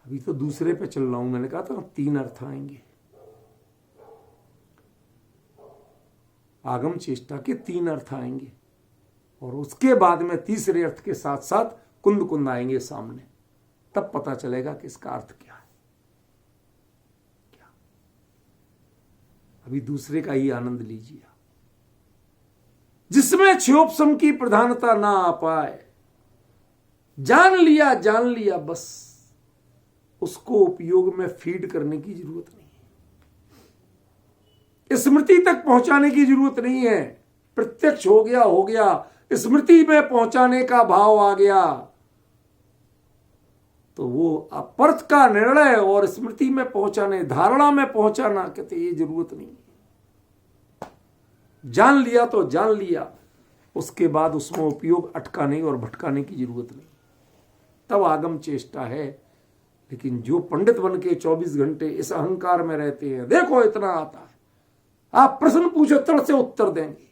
अभी तो दूसरे पे चल रहा हूं, मैंने कहा था 3 अर्थ आएंगे। आगम चेष्टा के 3 अर्थ आएंगे, और उसके बाद में तीसरे अर्थ के साथ साथ कुंद कुंद आएंगे सामने, तब पता चलेगा कि इसका अर्थ क्या है। क्या? अभी दूसरे का ही आनंद लीजिए। जिसमें क्षोभसम की प्रधानता ना आ पाए, जान लिया बस, उसको उपयोग में फीड करने की जरूरत नहीं है, स्मृति तक पहुंचाने की जरूरत नहीं है। प्रत्यक्ष हो गया, स्मृति में पहुंचाने का भाव आ गया, तो वो अपरथ का निर्णय और स्मृति में पहुंचाने, धारणा में पहुंचाना, कहते ये जरूरत नहीं है। जान लिया तो जान लिया, उसके बाद उसमें उपयोग अटकाने और भटकाने की जरूरत नहीं, तब आगम चेष्टा है। लेकिन जो पंडित बन के 24 घंटे इस अहंकार में रहते हैं, देखो इतना आता है, आप प्रश्न पूछो तड़ से उत्तर देंगे।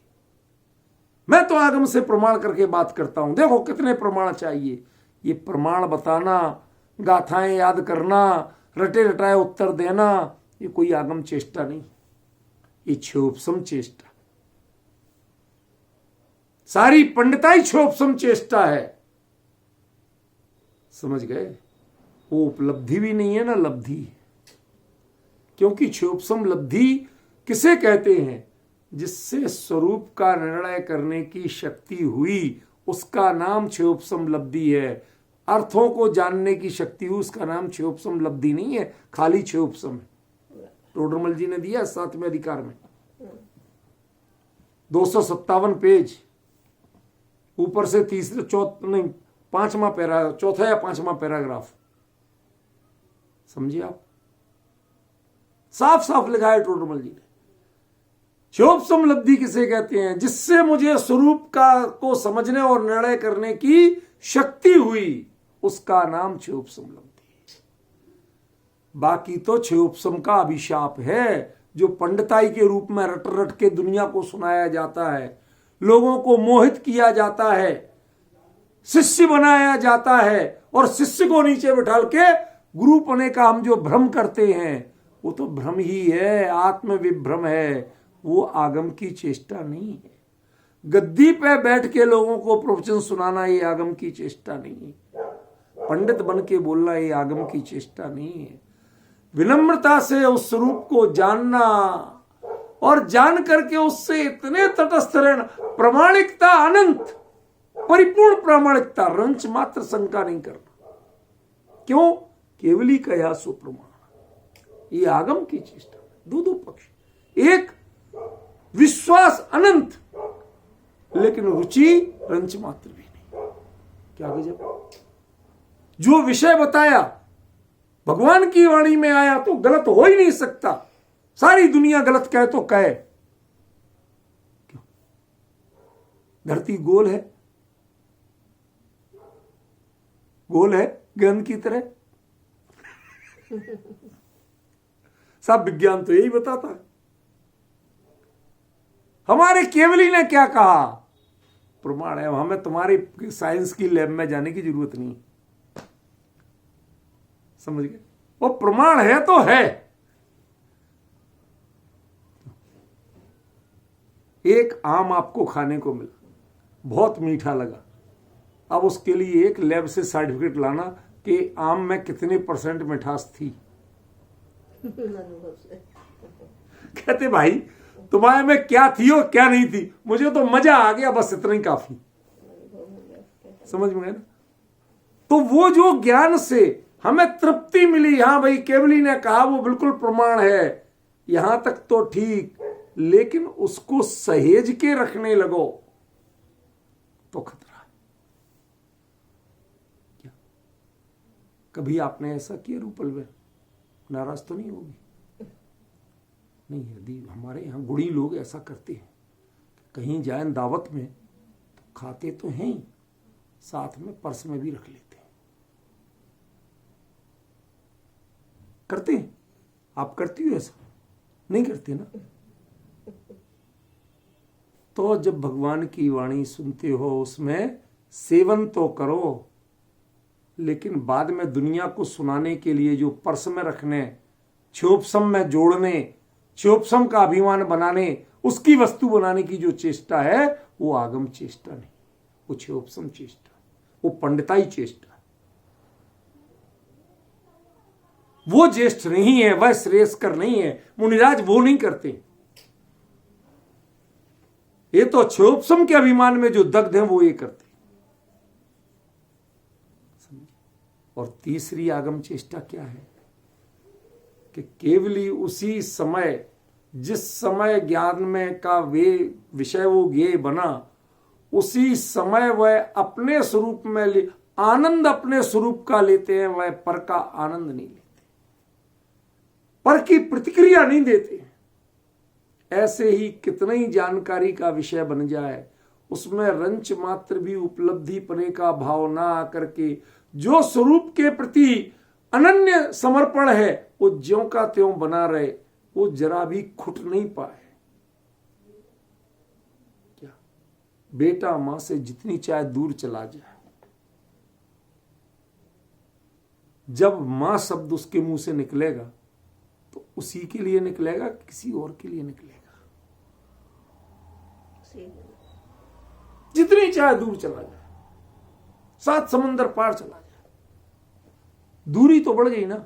मैं तो आगम से प्रमाण करके बात करता हूं, देखो कितने प्रमाण चाहिए। ये प्रमाण बताना, गाथाएं याद करना, रटे रटाए उत्तर देना, ये कोई आगम चेष्टा नहीं, ये क्षोभसम चेष्टा। सारी पंडिताई क्षोभसम चेष्टा है। समझ गए? वो उपलब्धि भी नहीं है ना लब्धि है। क्योंकि क्षोभसम लब्धि किसे कहते हैं? जिससे स्वरूप का निर्णय करने की शक्ति हुई, उसका नाम क्षोभसम लब्धि है। अर्थों को जानने की शक्ति हुई, उसका नाम क्षोभसम लब्धि नहीं है, खाली क्षोभसम है। टोडरमल जी ने दिया 7वें अधिकार में 257 पेज, ऊपर से तीसरे चौथा या पांचवा पैराग्राफ। समझिए आप, साफ साफ लिखा है टोडरमल जी ने। क्षोभसम लब्धि किसे कहते हैं? जिससे मुझे स्वरूप का को समझने और निर्णय करने की शक्ति हुई, उसका नाम क्षोभसम लब्धि है। बाकी तो क्षोभसम का अभिशाप है, जो पंडिताई के रूप में रट रट के दुनिया को सुनाया जाता है, लोगों को मोहित किया जाता है, शिष्य बनाया जाता है, और शिष्य को नीचे बिठाल के गुरु बने का हम जो भ्रम करते हैं, वो तो भ्रम ही है, आत्म विभ्रम है, वो आगम की चेष्टा नहीं है। गद्दी पे बैठ के लोगों को प्रवचन सुनाना ये आगम की चेष्टा नहीं है। पंडित बन के बोलना ये आगम की चेष्टा नहीं है। विनम्रता से उस स्वरूप को जानना और जान करके उससे इतने तटस्थ रहना, प्रामाणिकता अनंत, परिपूर्ण प्रामाणिकता, रंच मात्र शंका नहीं करना। क्यों? केवली का यह सुप्रमाण, ये आगम की चेष्टा। दो पक्ष, एक विश्वास अनंत, लेकिन रुचि रंच मात्र भी नहीं। क्या गजब! जो विषय बताया भगवान की वाणी में आया तो गलत हो ही नहीं सकता। सारी दुनिया गलत कहे तो कहे, क्यों? धरती गोल है, गोल है गेंद की तरह। सब विज्ञान तो यही बताता है। हमारे केवली ने क्या कहा? प्रमाण है। हमें तुम्हारी साइंस की लैब में जाने की जरूरत नहीं। समझ गए? वो प्रमाण है तो है। एक आम आपको खाने को मिला, बहुत मीठा लगा। अब उसके लिए एक लैब से सर्टिफिकेट लाना कि आम में कितने % मिठास थी। कहते भाई तुम्हारे में क्या थी और क्या नहीं थी, मुझे तो मजा आ गया, बस इतना ही काफी। समझ में गए ना? तो वो जो ज्ञान से हमें तृप्ति मिली, हाँ भाई केवली ने कहा वो बिल्कुल प्रमाण है, यहां तक तो ठीक, लेकिन उसको सहेज के रखने लगो तो खतरा है। क्या कभी आपने ऐसा किया रूपल में? नाराज तो नहीं होगी? नहीं, यदि हमारे यहाँ गुड़ी लोग ऐसा करते हैं, कहीं जाए दावत में तो खाते तो हैं ही, साथ में पर्स में भी रख लेते हैं। करते हैं? आप करती हो ऐसा? नहीं करते ना? तो जब भगवान की वाणी सुनते हो उसमें सेवन तो करो, लेकिन बाद में दुनिया को सुनाने के लिए जो पर्स में रखने, क्षोभसम में जोड़ने, क्षोभसम का अभिमान बनाने, उसकी वस्तु बनाने की जो चेष्टा है, वो आगम चेष्टा नहीं, वो क्षोभसम चेष्टा, वो पंडिताई चेष्टा। वो ज्येष्ठ नहीं है, वह श्रेयस्कर नहीं है। मुनिराज वो नहीं करते। ये तो क्षोभसम के अभिमान में जो दग्ध हैं वो ये करते। और तीसरी आगम चेष्टा क्या है कि केवली उसी समय, जिस समय ज्ञान में का वे विषय वो ज्ञेय बना, उसी समय वह अपने स्वरूप में आनंद अपने स्वरूप का लेते हैं, वह पर का आनंद नहीं लेते, पर की प्रतिक्रिया नहीं देते। ऐसे ही कितना ही जानकारी का विषय बन जाए, उसमें रंच मात्र भी उपलब्धि पने का भाव ना आकर के जो स्वरूप के प्रति अनन्य समर्पण है, वो ज्यों का त्यों बना रहे, वो जरा भी खुट नहीं पाए। क्या बेटा मां से जितनी चाहे दूर चला जाए, जब मां शब्द उसके मुंह से निकलेगा तो उसी के लिए निकलेगा, किसी और के लिए निकलेगा। जितनी चाहे दूर चला जाए, 7 समंदर पार चला जाए, दूरी तो बढ़ गई ना।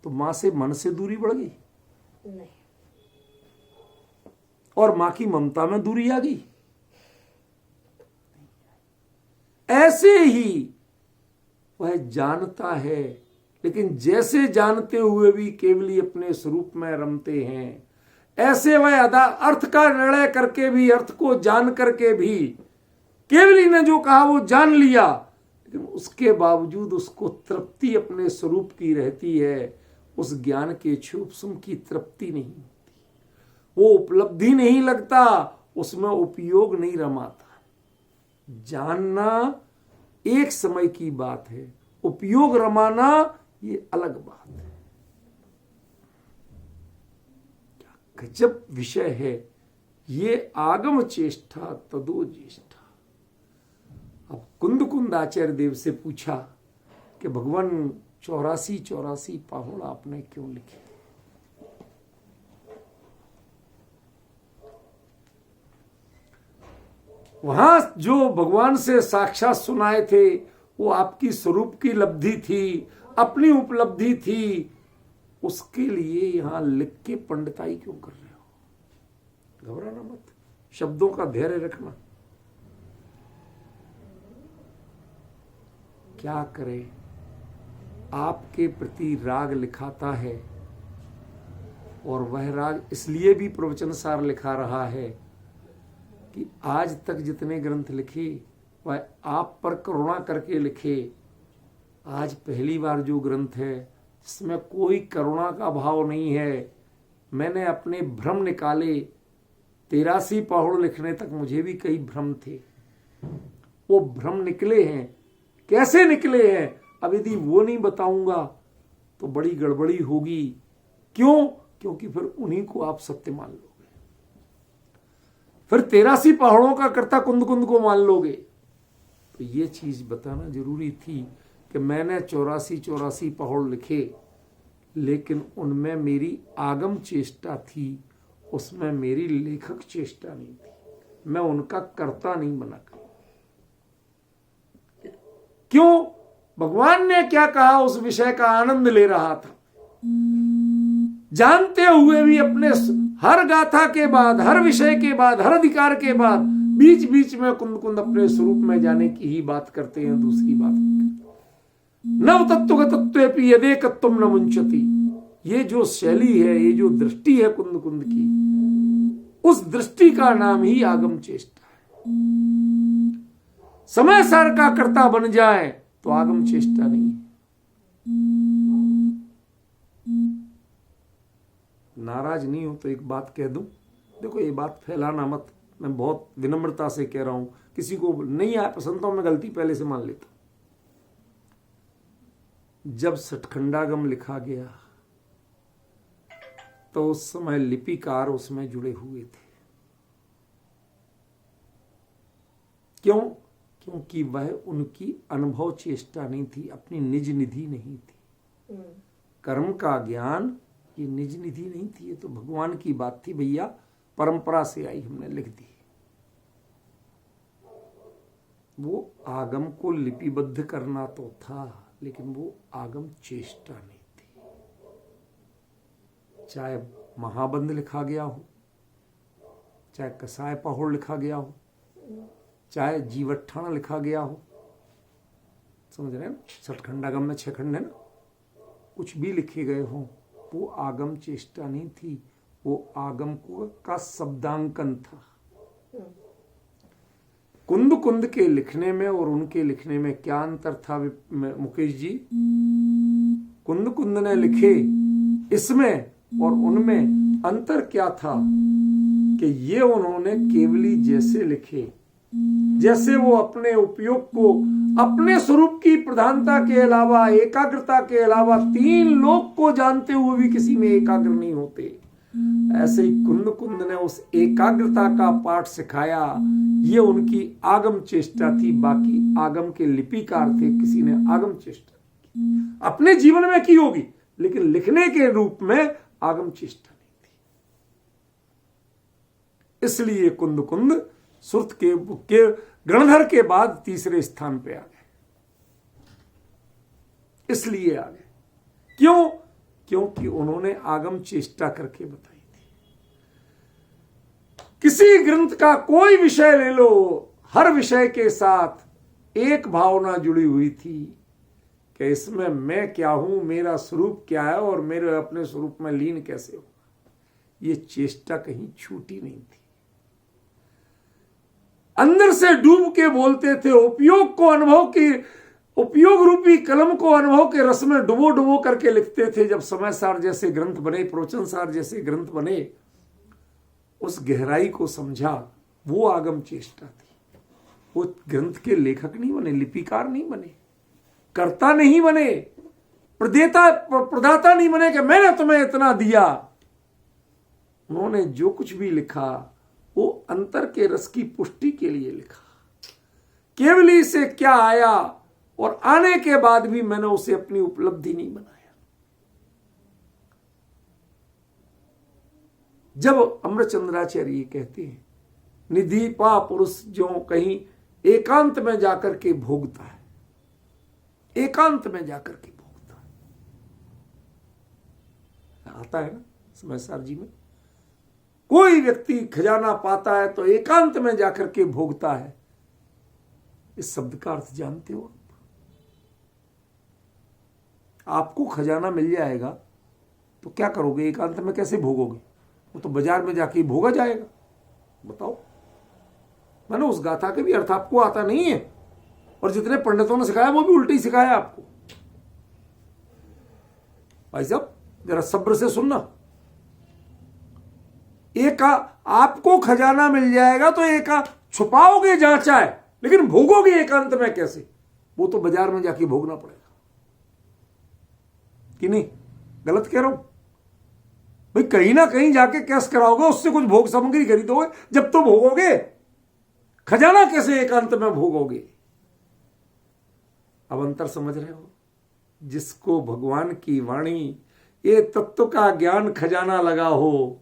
तो मां से मन से दूरी बढ़ गई नहीं। और मां की ममता में दूरी आ गई। ऐसे ही वह जानता है, लेकिन जैसे जानते हुए भी केवली अपने स्वरूप में रमते हैं, ऐसे वह अर्थ का निर्णय करके भी, अर्थ को जान करके भी, केवली ने जो कहा वो जान लिया, लेकिन उसके बावजूद उसको तृप्ति अपने स्वरूप की रहती है। उस ज्ञान के क्षुप्सुम की तृप्ति नहीं होती, वो उपलब्धि नहीं लगता, उसमें उपयोग नहीं रमाता। जानना एक समय की बात है, उपयोग रमाना ये अलग बात है। क्या गजब विषय है ये। आगम चेष्टा तदो ज्येष्ठा। अब कुंद आचार्य देव से पूछा कि भगवान 84 पाहुण आपने क्यों लिखे? वहां जो भगवान से साक्षात सुनाए थे वो आपकी स्वरूप की लब्धि थी, अपनी उपलब्धि थी। उसके लिए यहां लिख के पंडिताई क्यों कर रहे हो? घबराना मत, शब्दों का धैर्य रखना। क्या करे, आपके प्रति राग लिखाता है, और वह राग इसलिए भी प्रवचन सार लिखा रहा है कि आज तक जितने ग्रंथ लिखे वह आप पर करुणा करके लिखे। आज पहली बार जो ग्रंथ है जिसमें कोई करुणा का भाव नहीं है, मैंने अपने भ्रम निकाले। 83 पाहुड़ लिखने तक मुझे भी कई भ्रम थे, वो भ्रम निकले हैं। कैसे निकले हैं अब यदि वो नहीं बताऊंगा तो बड़ी गड़बड़ी होगी। क्यों? क्योंकि फिर उन्हीं को आप सत्य मान लोगे, फिर 83 पहाड़ों का कर्ता कुंद को मान लोगे। तो ये चीज बताना जरूरी थी कि मैंने 84 पहाड़ लिखे, लेकिन उनमें मेरी आगम चेष्टा थी, उसमें मेरी लेखक चेष्टा नहीं थी। मैं उनका कर्ता नहीं बना। क्यों? भगवान ने क्या कहा उस विषय का आनंद ले रहा था, जानते हुए भी अपने हर गाथा के बाद, हर विषय के बाद, हर अधिकार के बाद बीच बीच में कुंद अपने स्वरूप में जाने की ही बात करते हैं। दूसरी बात, नव तत्व तत्व यदेकत्वम न मुंचति। ये जो शैली है, ये जो दृष्टि है कुंद की, उस दृष्टि का नाम ही आगम चेष्टा है। समय सार का कर्ता बन जाए तो आगम चेष्टा नहीं है। नाराज नहीं हो तो एक बात कह दूं, देखो ये बात फैलाना मत, मैं बहुत विनम्रता से कह रहा हूं। किसी को नहीं आया पसंद तो मैं गलती पहले से मान लेता। जब सठखंडागम लिखा गया तो उस समय लिपिकार उसमें जुड़े हुए थे। क्यों? क्योंकि वह उनकी अनुभव चेष्टा नहीं थी, अपनी निज निधि नहीं थी। कर्म का ज्ञान ये निज निधि नहीं थी, ये तो भगवान की बात थी भैया, परंपरा से आई, हमने लिख दी। वो आगम को लिपिबद्ध करना तो था, लेकिन वो आगम चेष्टा नहीं थी। चाहे महाबंध लिखा गया हो, चाहे कसाय पहोड़ लिखा गया हो, चाहे जीवट्ठाण लिखा गया हो, समझ रहे हैं ना? सठखंडागम में 6 खंड है ना, कुछ भी लिखे गए हो, वो आगम चेष्टा नहीं थी, वो आगम का शब्दांकन था। कुंद के लिखने में और उनके लिखने में क्या अंतर था मुकेश जी? कुंद ने लिखे इसमें और उनमें अंतर क्या था कि ये उन्होंने केवली जैसे लिखे, जैसे वो अपने उपयोग को, अपने स्वरूप की प्रधानता के अलावा, एकाग्रता के अलावा 3 लोक को जानते हुए भी किसी में एकाग्र नहीं होते, ऐसे ही कुंद ने उस एकाग्रता का पाठ सिखाया। ये उनकी आगम चेष्टा थी। बाकी आगम के लिपिकार थे, किसी ने आगम चेष्टा अपने जीवन में की होगी, लेकिन लिखने के रूप में आगम चेष्टा नहीं थी। इसलिए कुंद सुरत के गणधर के बाद तीसरे स्थान पे आ गए। इसलिए आ गए। क्यों? क्योंकि उन्होंने आगम चेष्टा करके बताई थी। किसी ग्रंथ का कोई विषय ले लो, हर विषय के साथ एक भावना जुड़ी हुई थी कि इसमें मैं क्या हूं, मेरा स्वरूप क्या है और मेरे अपने स्वरूप में लीन कैसे होगा। ये चेष्टा कहीं छूटी नहीं थी। अंदर से डूब के बोलते थे। उपयोग को अनुभव की, उपयोग रूपी कलम को अनुभव के रस में डुबो डुबो करके लिखते थे। जब समय सार जैसे ग्रंथ बने, प्रवचन सार जैसे ग्रंथ बने, उस गहराई को समझा, वो आगम चेष्टा थी। वो ग्रंथ के लेखक नहीं बने, लिपिकार नहीं बने, कर्ता नहीं बने, प्रदाता नहीं बने कि मैंने तुम्हें इतना दिया। उन्होंने जो कुछ भी लिखा वो अंतर के रस की पुष्टि के लिए लिखा। केवली से क्या आया और आने के बाद भी मैंने उसे अपनी उपलब्धि नहीं बनाया। जब अमृतचंद्राचार्य कहते हैं, निधि पा पुरुष जो कहीं एकांत में जाकर के भोगता है, एकांत में जाकर के भोगता है। आता है ना समय सार जी में, कोई व्यक्ति खजाना पाता है तो एकांत में जाकर के भोगता है। इस शब्द का अर्थ जानते हो आप? आपको खजाना मिल जाएगा तो क्या करोगे? एकांत में कैसे भोगोगे? वो तो बाजार में जाके भोगा जाएगा। बताओ, मैंने उस गाथा के भी अर्थ आपको आता नहीं है, और जितने पंडितों ने सिखाया वो भी उल्टे ही सिखाया आपको। भाई साहब जरा सब्र से सुनना। एक आपको खजाना मिल जाएगा तो एक छुपाओगे जहां चाहे, लेकिन भोगोगे एकांत में कैसे? वो तो बाजार में जाके भोगना पड़ेगा कि नहीं? गलत कह रहा हूं भाई? कहीं ना कहीं जाके कैश कराओगे, उससे कुछ भोग सामग्री खरीदोगे, जब तो भोगोगे। खजाना कैसे एकांत में भोगोगे? अब अंतर समझ रहे हो? जिसको भगवान की वाणी, ये तत्व का ज्ञान खजाना लगा हो,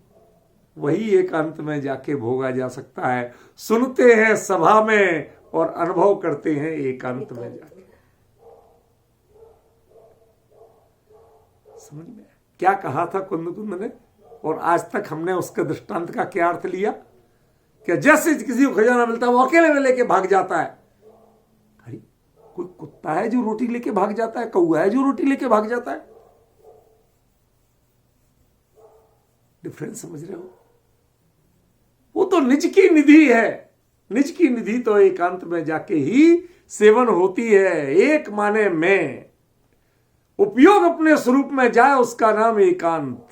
वही एकांत में जाके भोगा जा सकता है। सुनते हैं सभा में और अनुभव करते हैं एकांत में जाके। समझ में क्या कहा था कुंद ने? और आज तक हमने उसके दृष्टांत का क्या अर्थ लिया कि जैसे किसी को खजाना मिलता है वो अकेले में लेके भाग जाता है। अरे कोई कुत्ता है जो रोटी लेके भाग जाता है? कौआ है जो रोटी लेके भाग जाता है? डिफरेंस समझ रहे हो? वो तो निज की निधि है। निज की निधि तो एकांत में जाके ही सेवन होती है। एक माने में उपयोग अपने स्वरूप में जाए, उसका नाम एकांत।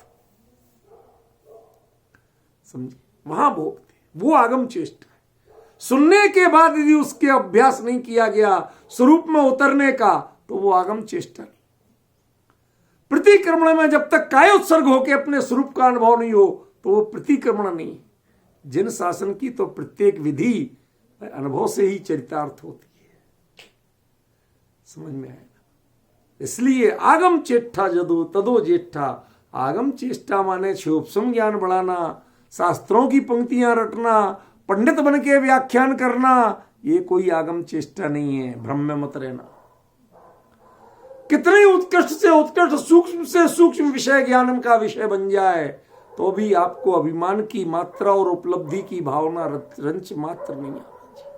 समझे? वहां भोगते, वो आगम चेष्टा है। सुनने के बाद यदि उसके अभ्यास नहीं किया गया स्वरूप में उतरने का, तो वो आगम चेष्टा नहीं। प्रतिक्रमण में जब तक काय उत्सर्ग होकर अपने स्वरूप का अनुभव नहीं हो, तो वो प्रतिक्रमण नहीं। जिन शासन की तो प्रत्येक विधि अनुभव से ही चरितार्थ होती है। समझ में आएगा? इसलिए आगम चेष्टा जदो तदो जेठा। आगम चेष्टा माने क्षोभसम ज्ञान बढ़ाना, शास्त्रों की पंक्तियां रटना, पंडित बन के व्याख्यान करना, ये कोई आगम चेष्टा नहीं है। भ्रम में मत रहना। कितने उत्कृष्ट से उत्कृष्ट, सूक्ष्म से सूक्ष्म विषय ज्ञान का विषय बन जाए, तो भी आपको अभिमान की मात्रा और उपलब्धि की भावना रंच मात्र नहीं आना चाहिए।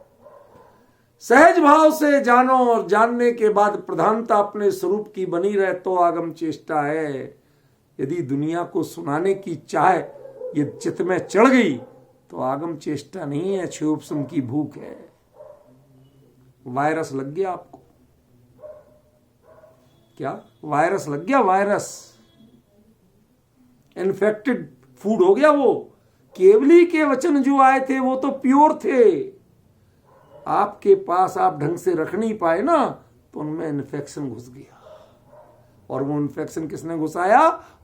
सहज भाव से जानो और जानने के बाद प्रधानता अपने स्वरूप की बनी रहे तो आगम चेष्टा है। यदि दुनिया को सुनाने की चाह ये चित्त में चढ़ गई तो आगम चेष्टा नहीं है, क्षोभसम की भूख है। वायरस लग गया आपको? क्या वायरस लग गया? वायरस इन्फेक्टेड फूड हो गया। वो केवली के वचन जो आए थे वो तो प्योर थे। आपके पास आप ढंग से रख नहीं पाए ना, तो उनमें इन्फेक्शन घुस गया। और वो इन्फेक्शन किसने घुसाया?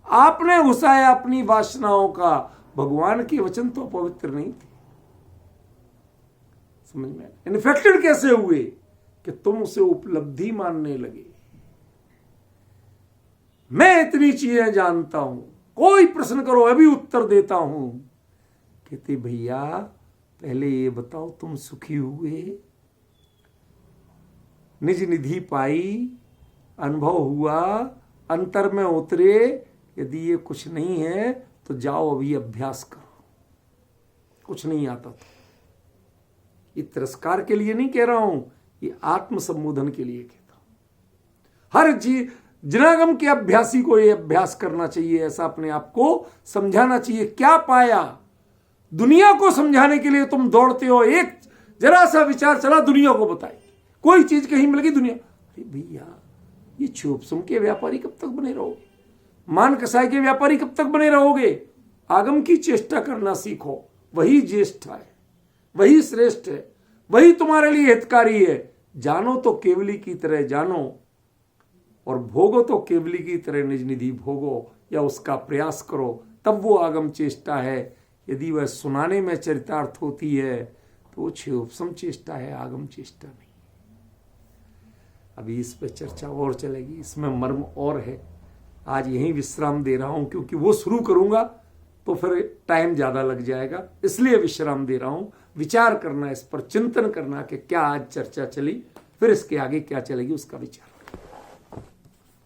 आपने घुसाया अपनी वासनाओं का। भगवान के वचन तो पवित्र नहीं थे। समझ में? इन्फेक्टेड कैसे हुए? कि तुम उसे उपलब्धि मानने लगे। मैं इतनी चीजें जानता हूं, कोई प्रश्न करो अभी उत्तर देता हूं। कहते भैया पहले ये बताओ, तुम सुखी हुए, निज निधि पाई, अनुभव हुआ, अंतर में उतरे, यदि ये कुछ नहीं है तो जाओ अभी अभ्यास करो। कुछ नहीं आता तो ये तिरस्कार के लिए नहीं कह रहा हूं, ये आत्म संबोधन के लिए कहता हूं। हर चीज जनागम के अभ्यासी को ये अभ्यास करना चाहिए, ऐसा अपने आप को समझाना चाहिए। क्या पाया? दुनिया को समझाने के लिए तुम दौड़ते हो, एक जरा सा विचार चला दुनिया को बताए, कोई चीज कहीं मिल गई दुनिया, अरे भैया ये छोपसुम के व्यापारी कब तक बने रहोगे? मान कसाई के व्यापारी कब तक बने रहोगे? आगम की चेष्टा करना सीखो, वही ज्येष्ठ है, वही श्रेष्ठ है, वही तुम्हारे लिए हितकारी है। जानो तो केवली की तरह जानो और भोगो तो केवली की तरह निज निधि भोगो, या उसका प्रयास करो, तब वो आगम चेष्टा है। यदि वह सुनाने में चरितार्थ होती है तो वो क्षयोपम चेष्टा है, आगम चेष्टा नहीं। अभी इस पे चर्चा और चलेगी, इसमें मर्म और है। आज यहीं विश्राम दे रहा हूं, क्योंकि वो शुरू करूंगा तो फिर टाइम ज्यादा लग जाएगा, इसलिए विश्राम दे रहा हूं। विचार करना, इस पर चिंतन करना कि क्या आज चर्चा चली, फिर इसके आगे क्या चलेगी उसका विचार।